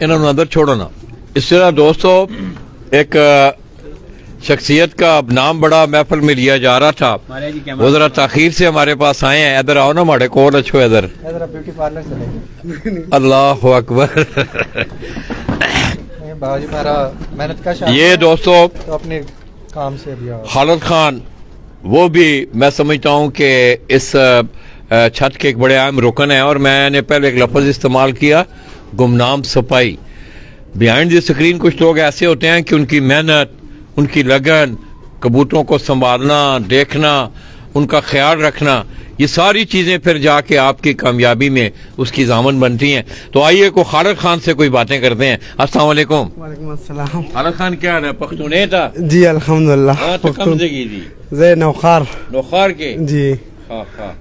[SPEAKER 1] इन्होंने अंदर छोड़ो ना इस तरह दोस्तों एक शख्सियत का नाम बड़ा महफिल में लिया जा रहा था वो जरा ताखीर से हमारे पास आए हैं इधर आओ ना हमारे कोल अच्छो इधर
[SPEAKER 2] ब्यूटी पार्लर से
[SPEAKER 1] अल्लाह अकबर
[SPEAKER 2] बाजी मेरा मेहनत का
[SPEAKER 1] ये दोस्तों
[SPEAKER 2] तो अपने काम से भी
[SPEAKER 1] खालिद खान वो भी मैं समझता हूँ कि इस छत के एक बड़े अहम रुकन है और मैंने पहले एक लफ्ज़ इस्तेमाल किया गुमनाम सपाई बिहाइंड द स्क्रीन कुछ लोग ऐसे होते हैं कि उनकी मेहनत उनकी लगन कबूतरों को संभालना देखना उनका ख्याल रखना ये सारी चीज़ें फिर जाके आपकी कामयाबी में उसकी ज़ामन बनती हैं तो आइए को खालिद खान से कोई बातें करते हैं अस्सलाम वालेकुम
[SPEAKER 6] वालेकुम अस्सलाम
[SPEAKER 1] खालिद खान क्या है पख्तूने था
[SPEAKER 6] जी अल्हम्दुलिल्लाह
[SPEAKER 1] तो कम से की जी
[SPEAKER 6] जे नौखार
[SPEAKER 1] नौखार के
[SPEAKER 6] जी
[SPEAKER 1] हाँ हाँ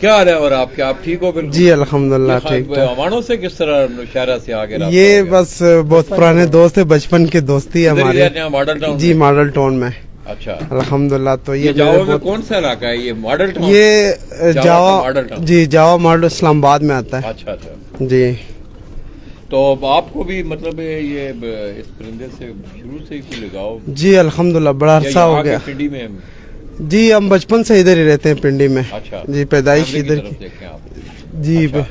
[SPEAKER 1] क्या हाल है और आपके आप ठीक हो बिल्कुल
[SPEAKER 6] जी अल्हम्दुलिल्लाह ठीक
[SPEAKER 1] अवानों से किस तरह नौशहरा से आगे रहा
[SPEAKER 6] ये बस बहुत पुराने दोस्त है बचपन के दोस्ती है हमारे
[SPEAKER 1] मॉडल टाउन
[SPEAKER 6] जी मॉडल टाउन में
[SPEAKER 1] अच्छा
[SPEAKER 6] अल्हम्दुलिल्लाह तो ये
[SPEAKER 1] जावा में कौन सा इलाका है ये मॉडल टाउन
[SPEAKER 6] ये जावा जी जावा मॉडल इस्लामाबाद में आता है
[SPEAKER 1] अच्छा अच्छा
[SPEAKER 6] जी
[SPEAKER 1] तो आपको भी मतलब ये इस परिंदे से शुरू से ही कोई लगाओ
[SPEAKER 6] जी अल्हम्दुलिल्लाह बड़ा अरसा हो गया
[SPEAKER 1] पिंडी में
[SPEAKER 6] जी हम बचपन से इधर ही रहते हैं पिंडी में
[SPEAKER 1] अच्छा
[SPEAKER 6] जी पैदाइश इधर की जी
[SPEAKER 1] अच्छा।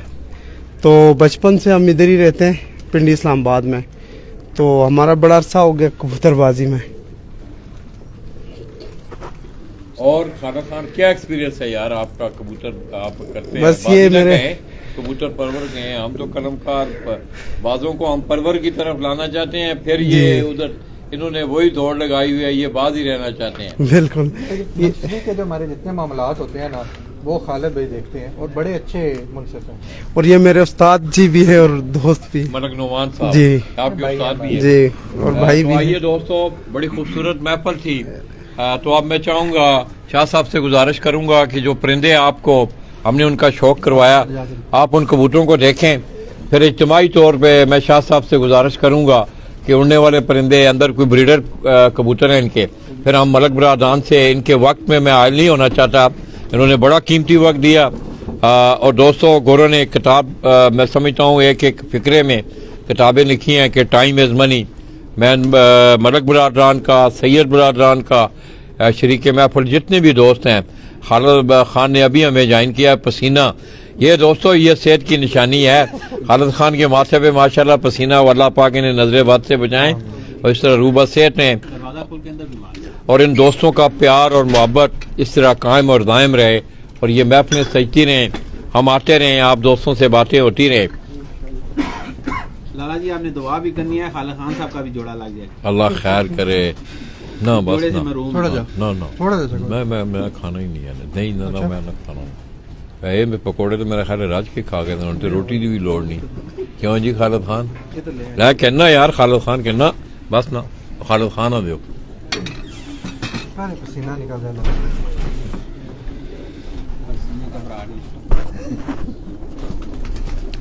[SPEAKER 6] तो बचपन से हम इधर ही रहते हैं पिंडी इस्लामाबाद में तो हमारा बड़ा अरसा हो गया कबूतरबाजी में
[SPEAKER 1] اور خالد خان کیا ایکسپیرینس ہے یار آپ کا؟ کبوتر آپ کرتے ہیں،
[SPEAKER 6] بس
[SPEAKER 1] بعض
[SPEAKER 6] یہ
[SPEAKER 1] لوگ
[SPEAKER 6] میرے-
[SPEAKER 1] ہیں کبوتر پرور کے ہیں، ہم تو قلم کار بازوں کو ہم پرور کی طرف لانا چاہتے ہیں، پھر یہ ادھر انہوں نے وہی دوڑ لگائی ہوئی ہے، یہ باز ہی رہنا چاہتے ہیں.
[SPEAKER 6] بالکل.
[SPEAKER 2] منصفی کے جو ہمارے جتنے معاملات ہوتے ہیں نا وہ خالد بھائی دیکھتے ہیں اور بڑے اچھے منصف ہیں.
[SPEAKER 6] اور یہ میرے استاد جی بھی ہے اور دوست بھی.
[SPEAKER 1] ملک نعمان صاحب
[SPEAKER 6] جی.
[SPEAKER 1] آپ کے استاد بھی ہیں.
[SPEAKER 6] جی اور بھائی
[SPEAKER 1] تو
[SPEAKER 6] بھی
[SPEAKER 1] آئیے
[SPEAKER 6] ہیں.
[SPEAKER 1] دوستو، بڑی خوبصورت محفل تھی. تو اب میں چاہوں گا شاہ صاحب سے گزارش کروں گا کہ جو پرندے آپ کو ہم نے ان کا شوق کروایا، آپ ان کبوتروں کو دیکھیں. پھر اجتماعی طور پہ میں شاہ صاحب سے گزارش کروں گا کہ اڑنے والے پرندے اندر کوئی بریڈر کبوتر ہیں ان کے، پھر ہم ملک برادران سے ان کے وقت میں حائل نہیں ہونا چاہتا، انہوں نے بڑا قیمتی وقت دیا. اور دوستو گورو نے ایک کتاب میں سمجھتا ہوں ایک ایک فقرے میں کتابیں لکھی ہیں کہ ٹائم از منی. میں ملک برادران کا، سید برادران کا، شریک محفل جتنے بھی دوست ہیں، خالد خان نے ابھی ہمیں جوائن کیا پسینہ. یہ دوستو یہ صحت کی نشانی ہے. خالد خان کے ماتھے پہ ماشاءاللہ پسینہ، اللہ پاک انہیں نظر بد سے بچائیں اور اس طرح روبہ صحت ہیں، اور ان دوستوں کا پیار اور محبت اس طرح قائم اور دائم رہے اور یہ محفلیں سجتی رہیں، ہم آتے رہیں، آپ دوستوں سے باتیں ہوتی رہیں.
[SPEAKER 7] لالا جی آپ نے دعا بھی کرنی ہے، خالد خان صاحب کا بھی جوڑا لگ جائے.
[SPEAKER 1] اللہ خیر کرے. نہ بس
[SPEAKER 7] جوڑے سے
[SPEAKER 1] نہ
[SPEAKER 7] محروم
[SPEAKER 2] تھوڑا جا
[SPEAKER 1] نہ
[SPEAKER 2] تھوڑا سا
[SPEAKER 1] میں کھانا ہی نہیں ہے. نہیں نہ میں نہ کھانا. میں پکوڑے تو میرا خیال ہے راج کے کھا گئے تھے، تو روٹی کی بھی لوڑ نہیں. کیوں جی خالد خان لے کہنا یار، خالد خان کہنا بس نہ خالد خان آ دیو.
[SPEAKER 2] پسینہ نکل جانا.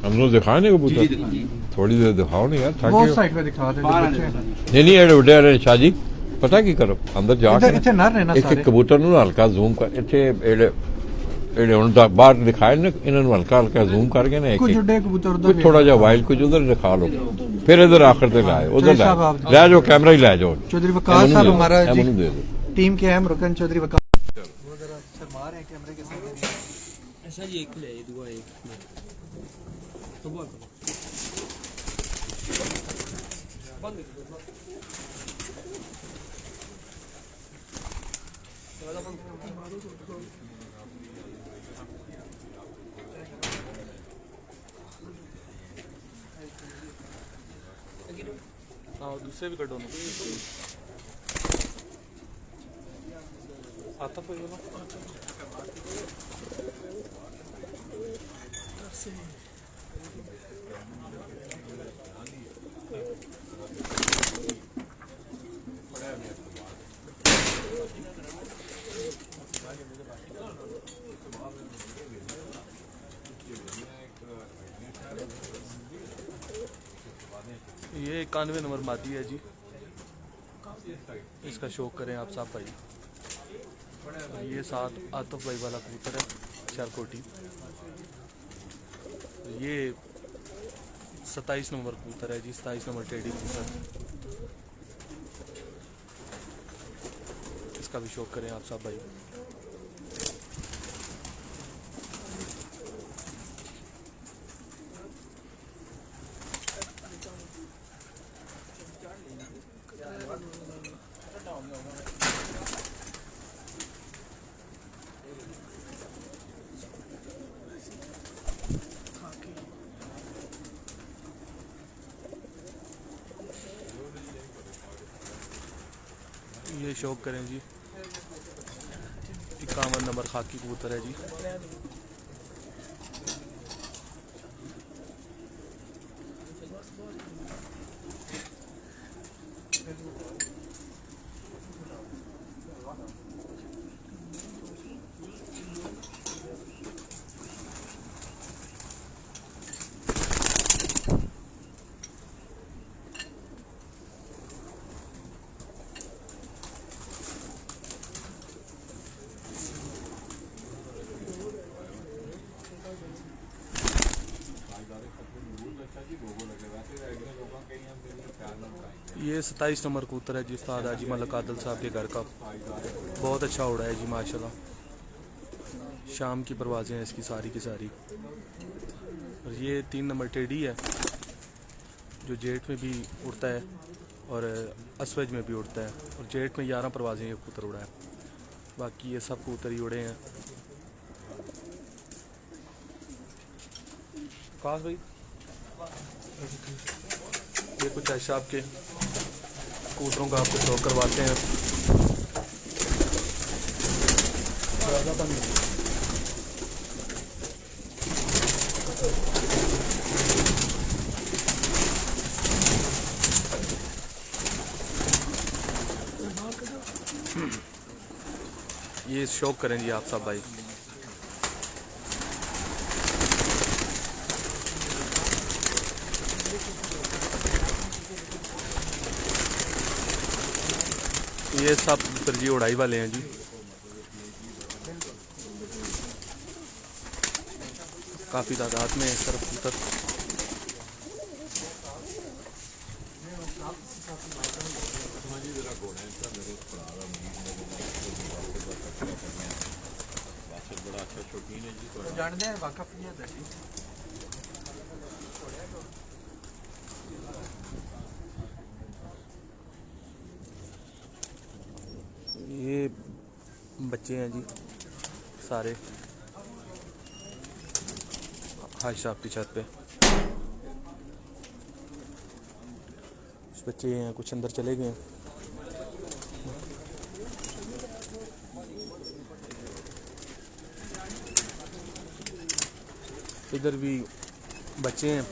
[SPEAKER 1] ہم لوگ دکھائیں نہیں کبوتر، تھوڑی دیر دکھاؤ نہیں یار. تھک
[SPEAKER 2] وہ
[SPEAKER 1] گئے.
[SPEAKER 2] سائڈ پہ دکھا دیں.
[SPEAKER 1] نہیں ایڈے وڈے والے شاہ جی پتا کی کرو، اندر جا کے
[SPEAKER 2] اتنے نہ رہنا
[SPEAKER 1] ایک ایک کبوتر نو ہلکا زوم کر اتنے ایڈے ہوں باہر دکھائے نا، انہوں نے ہلکا ہلکا زوم کر کے نا ایک
[SPEAKER 2] کچھ
[SPEAKER 1] ایک
[SPEAKER 2] جڑے کبوتر
[SPEAKER 1] کچھ تھوڑا جا وائلڈ کچھ ادھر دکھا لو، پھر ادھر آخر تے لائے ادھر لے جاؤ، کیمرہ ہی لے جاؤ.
[SPEAKER 2] چودھری وقار صاحب ہمارا
[SPEAKER 1] دے دو.
[SPEAKER 2] ٹیم کے اہم رکن چودھری وقار شرما رہے ہیں کیمرے کے سامنے.
[SPEAKER 4] دوسرے بھی کٹو آتا تو یہ 91 نمبر مادی ہے جی، اس کا شوق کریں آپ صاحب بھائی. یہ 7 آتف بھائی والا کبوتر ہے شارکوٹی. یہ 27 نمبر کبوتر ہے جی، 27 نمبر ٹیڈی کبوتر، اس کا بھی شوق کریں آپ صاحب بھائی. یہ شوق کریں جی، 51 نمبر خاکی کبوتر ہے جی. یہ 27 نمبر کبوتر ہے جی، استاد حاجی ملک عادل صاحب کے گھر کا. بہت اچھا اڑا ہے جی ماشاءاللہ. شام کی پروازیں ہیں اس کی ساری کی ساری. اور یہ 3 نمبر ٹیڈی ہے جو جیٹ میں بھی اڑتا ہے اور اسوج میں بھی اڑتا ہے، اور جیٹ میں 11 پروازیں یہ کبوتر اڑا ہے. बाकी ये सब कबूतर ही उड़े हैं। काश भाई ये कुछ ऐसा आपके कबूतरों का आपको शौक करवाते हैं। ये शौक करें जी आप सब भाई। ये सब तरजी उड़ाई वाले हैं जी। काफ़ी तादाद में इस तरफ कबूतर। ये बच्चे हैं जी सारे हाज साहब की छत पे। कुछ बच्चे हैं, कुछ अंदर चले गए हैं। इधर भी बच्चे हैं।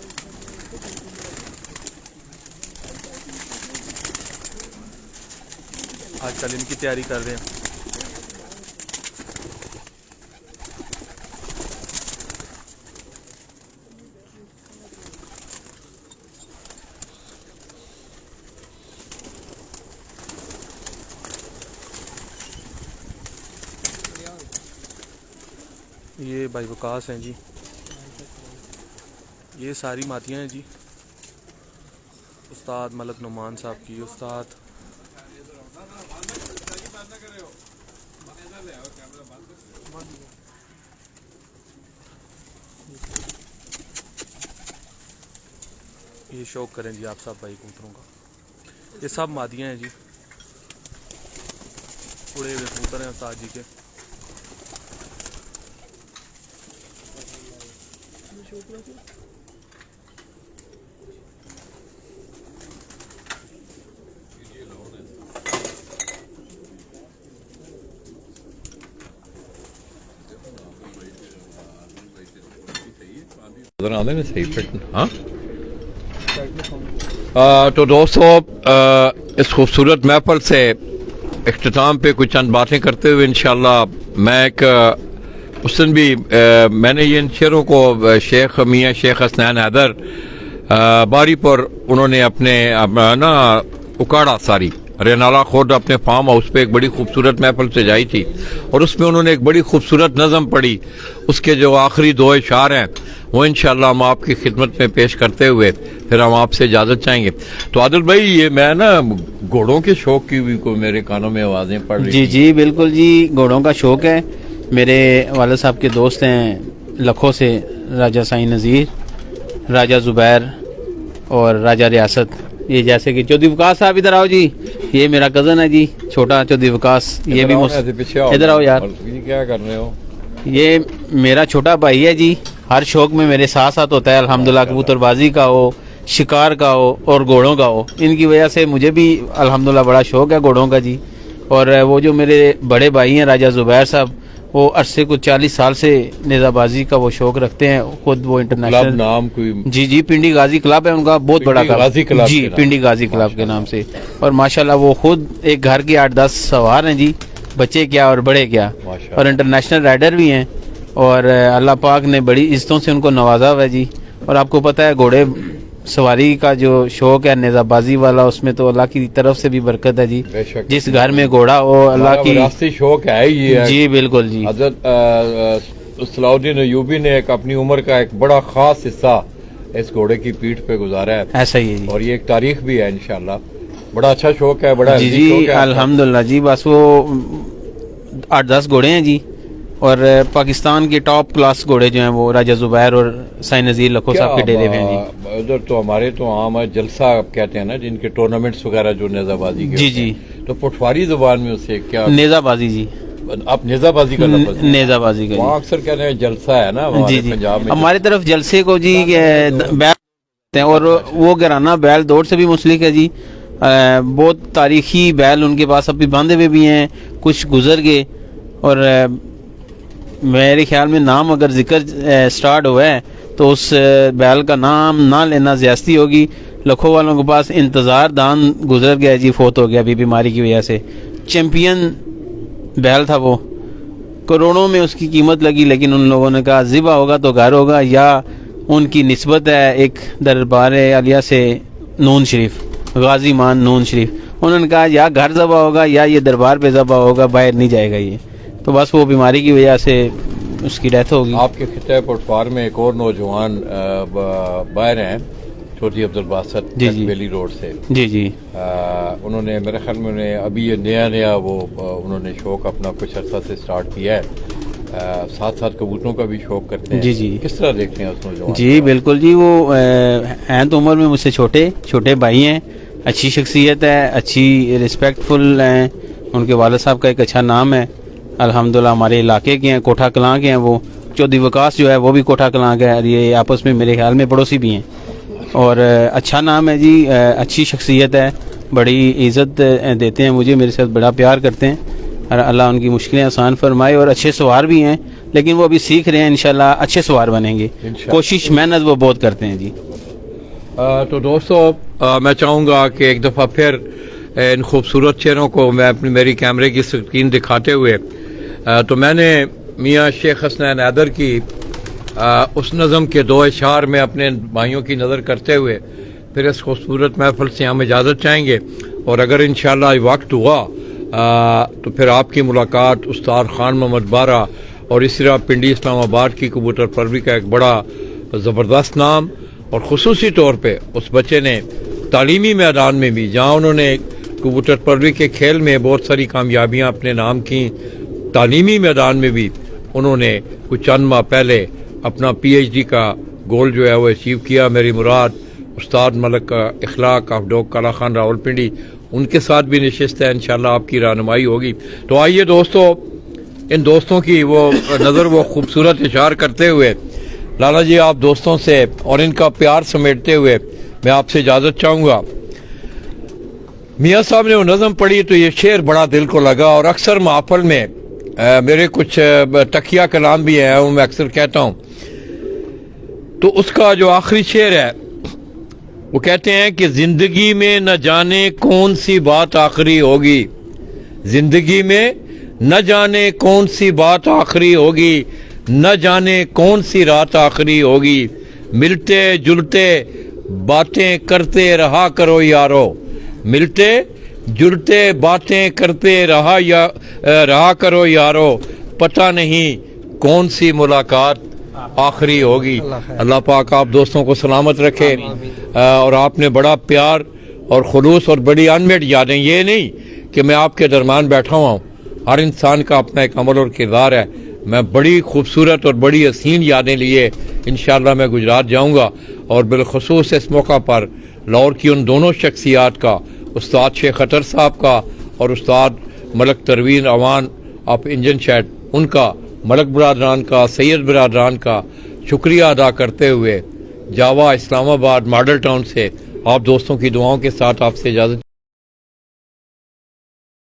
[SPEAKER 4] आजकल इनकी तैयारी कर रहे हैं। ये भाई वकास हैं जी। ये सारी मातियाँ हैं जी उस्ताद मलक नुमान साहब की। उस्ताद ये शौक करें जी आप सब भाई कबूतरों का। ये सब मादियाँ हैं जी, उड़े हुए कबूतर हैं उस्ताद जी के।
[SPEAKER 1] आते हैं सही फिट। हाँ तो दोस्तों इस खूबसूरत महफल से इख्तिताम पे कुछ चंद बातें करते हुए इंशाल्लाह मैं एक उस दिन भी मैंने ये इन शेरों को शेख मियाँ शेख हसनैन हैदर बारी पर उन्होंने अपने ना उकाड़ा सारी रेनाला खुद अपने फार्म हाउस पे एक बड़ी खूबसूरत महफल सजाई थी और उसमें उन्होंने एक बड़ी खूबसूरत नज़म पढ़ी। उसके जो आखिरी दो इशार हैं वो इंशाल्लाह हम आपकी खिदमत में पेश करते हुए फिर हम आपसे इजाज़त चाहेंगे। तो आदिल भाई ये मैं ना घोड़ों के शौक की भी को मेरे कानों में आवाज़ें पड़ रही।
[SPEAKER 3] जी जी बिल्कुल जी, घोड़ों का शौक है। मेरे वालिद साहब के दोस्त हैं लखों से राजा साईं नज़ीर, राजा ज़ुबैर और राजा रियासत। ये जैसे कि चौधरी वकास साहब इधर आओ जी, ये मेरा कज़न है जी छोटा चौधरी वकास। ये भी इधर आओ यार,
[SPEAKER 1] ये क्या कर रहे हो?
[SPEAKER 3] ये मेरा छोटा भाई है जी, हर शौक में मेरे साथ साथ होता है अल्हम्दुलिल्लाह। कबूतरबाजी का हो, शिकार का हो और घोड़ों का हो, इनकी वजह से मुझे भी अल्हम्दुलिल्लाह बड़ा शौक है घोड़ों का जी। और वो जो मेरे बड़े भाई हैं राजा ज़ुबैर साहब, वो अरसे को 40 साल से नेज़ाबाजी का वो शौक रखते हैं। खुद वो इंटरनेशनल
[SPEAKER 1] नाम कोई
[SPEAKER 3] जी पिंडी गाजी क्लब है उनका, बहुत बड़ा क्लब जी, पिंडी गाजी क्लब के नाम से। और माशाल्लाह वो खुद एक घर के 8-10 सवार हैं जी, बच्चे क्या और बड़े क्या, और इंटरनेशनल राइडर भी हैं। और अल्लाह पाक ने बड़ी इज्जतों से उनको नवाजा हुआ है जी। और आपको पता है घोड़े सवारी का जो शौक है नेज़ाबाजी वाला, उसमें तो अल्लाह की तरफ से भी बरकत है जी। जिस घर में घोड़ा हो अल्लाह की
[SPEAKER 1] विरासती शौक है ही है।
[SPEAKER 3] जी बिल्कुल जी।
[SPEAKER 1] हज़रत सलाउद्दीन अय्यूबी ने एक अपनी उम्र का एक बड़ा खास हिस्सा इस घोड़े की पीठ पे गुजारा है।
[SPEAKER 3] ऐसा ही है जी।
[SPEAKER 1] और ये एक तारीख भी है इंशाल्लाह। बड़ा अच्छा शौक है, बड़ा
[SPEAKER 3] जी जी अल्हम्दुलिल्लाह जी। बस वो 8-10 घोड़े हैं जी, और पाकिस्तान के टॉप क्लास घोड़े जो हैं वो राजा ज़ुबैर और साईं नज़ीर लखो साहब के डेरे में हैं जी।
[SPEAKER 1] उधर तो हमारे तो आम है जलसा कहते हैं ना, जिनके टूर्नामेंट्स वगैरह जो नेज़ाबाजी के
[SPEAKER 3] जी जी,
[SPEAKER 1] तो पटवारी जुबान में उसे क्या
[SPEAKER 3] नेज़ाबाजी जी,
[SPEAKER 1] آپ نیزہ بازی کا لفظ
[SPEAKER 3] نیزہ بازی کا
[SPEAKER 1] وہاں اکثر کہتے ہیں جلسہ ہے نا
[SPEAKER 3] جی
[SPEAKER 1] ہمارے
[SPEAKER 3] جی
[SPEAKER 1] پنجاب میں
[SPEAKER 3] ہماری طرف جلسے کو جی بیل ہیں، اور وہ گرانہ بیل دوڑ سے بھی منسلک ہے جی. بہت تاریخی بیل ان کے پاس ابھی باندھے ہوئے بھی ہیں، کچھ گزر گئے. اور میرے خیال میں نام اگر ذکر سٹارٹ ہوا ہے تو اس بیل کا نام نہ لینا زیادتی ہوگی. لکھوں والوں کے پاس انتظار دان گزر گیا جی، فوت ہو گیا ابھی بیماری کی وجہ سے. چیمپئن بیل تھا وہ، کروڑوں میں اس کی قیمت لگی، لیکن ان لوگوں نے کہا ذبح ہوگا تو گھر ہوگا، یا ان کی نسبت ہے ایک دربار عالیہ سے نون شریف، غازی مان نون شریف. انہوں نے کہا یا گھر ذبح ہوگا یا یہ دربار پہ ذبح ہوگا، باہر نہیں جائے گا یہ. تو بس وہ بیماری کی وجہ سے اس کی ڈیتھ ہوگی.
[SPEAKER 1] آپ کے خطہ پٹوار میں ایک اور نوجوان باہر ہیں، چھوٹی عبدالباسط
[SPEAKER 3] جی جی
[SPEAKER 1] ویلی روڈ سے.
[SPEAKER 3] جی جی
[SPEAKER 1] انہوں نے میرے خیال میں ابھی یہ نیا وہ انہوں نے شوق اپنا کچھ عرصہ سے سٹارٹ کیا ہے، ساتھ ساتھ کبوتروں کا بھی شوق کرتے ہیں.
[SPEAKER 3] جی جی
[SPEAKER 1] کس طرح دیکھتے ہیں اس نوجوان
[SPEAKER 3] جی بالکل جی. وہ ہیں تو عمر میں مجھ سے چھوٹے بھائی ہیں، اچھی شخصیت ہے، اچھی رسپیکٹفل ہیں. ان کے والد صاحب کا ایک اچھا نام ہے الحمدللہ. ہمارے علاقے کے ہیں، کوٹھا کلاں کے ہیں. وہ چودھری وکاس جو ہے وہ بھی کوٹھا کلاں کا ہے، اور یہ آپس میں میرے خیال میں پڑوسی بھی ہیں. اور اچھا نام ہے جی، اچھی شخصیت ہے، بڑی عزت دیتے ہیں مجھے، میرے ساتھ بڑا پیار کرتے ہیں. اور اللہ ان کی مشکلیں آسان فرمائے. اور اچھے سوار بھی ہیں، لیکن وہ ابھی سیکھ رہے ہیں، انشاءاللہ اچھے سوار بنیں گے. کوشش محنت وہ بہت کرتے ہیں جی.
[SPEAKER 1] تو دوستو میں چاہوں گا کہ ایک دفعہ پھر ان خوبصورت چہروں کو میں میری کیمرے کی سکرین دکھاتے ہوئے تو میں نے میاں شیخ حسنین حیدر کی اس نظم کے 2 اشعار میں اپنے بھائیوں کی نظر کرتے ہوئے پھر اس خوبصورت محفل سے ہم اجازت چاہیں گے. اور اگر انشاءاللہ وقت ہوا تو پھر آپ کی ملاقات استاد خان محمد بارہ اور اس طرح پنڈی اسلام آباد کی کبوتر پروری کا ایک بڑا زبردست نام، اور خصوصی طور پہ اس بچے نے تعلیمی میدان میں بھی، جہاں انہوں نے کبوتر پروری کے کھیل میں بہت ساری کامیابیاں اپنے نام کی، تعلیمی میدان میں بھی انہوں نے کچھ چند ماہ پہلے اپنا PhD کا گول جو ہے وہ اچیو کیا. میری مراد استاد ملک اخلاق آف ڈوگ کالا خان راول پنڈی، ان کے ساتھ بھی نشست ہے، انشاءاللہ آپ کی رہنمائی ہوگی. تو آئیے دوستو، ان دوستوں کی وہ نظر وہ خوبصورت اشعار کرتے ہوئے لالا جی آپ دوستوں سے اور ان کا پیار سمیٹتے ہوئے میں آپ سے اجازت چاہوں گا. میاں صاحب نے وہ نظم پڑھی تو یہ شعر بڑا دل کو لگا، اور اکثر محفل میں میرے کچھ تکیہ کلام بھی ہیں، وہ میں اکثر کہتا ہوں. تو اس کا جو آخری شعر ہے وہ کہتے ہیں کہ زندگی میں نہ جانے کون سی بات آخری ہوگی، زندگی میں نہ جانے کون سی بات آخری ہوگی، نہ جانے کون سی رات آخری ہوگی، ملتے جلتے باتیں کرتے رہا کرو یارو، ملتے جلتے باتیں کرتے رہا کرو یارو، پتہ نہیں کون سی ملاقات آخری ہوگی. اللہ پاک آپ دوستوں کو سلامت رکھے. اور آپ نے بڑا پیار اور خلوص اور بڑی انمٹ یادیں، یہ نہیں کہ میں آپ کے درمیان بیٹھا ہوا ہوں، ہر انسان کا اپنا ایک عمل اور کردار ہے. میں بڑی خوبصورت اور بڑی حسین یادیں لیے انشاءاللہ میں گجرات جاؤں گا، اور بالخصوص اس موقع پر لاہور کی ان دونوں شخصیات کا، استاد شیخ اطہر صاحب کا اور استاد ملک تروین اوان آف انجن شیڈ، ان کا، ملک برادران کا، سید برادران کا شکریہ ادا کرتے ہوئے جاوا اسلام آباد ماڈل ٹاؤن سے آپ دوستوں کی دعاؤں کے ساتھ آپ سے اجازت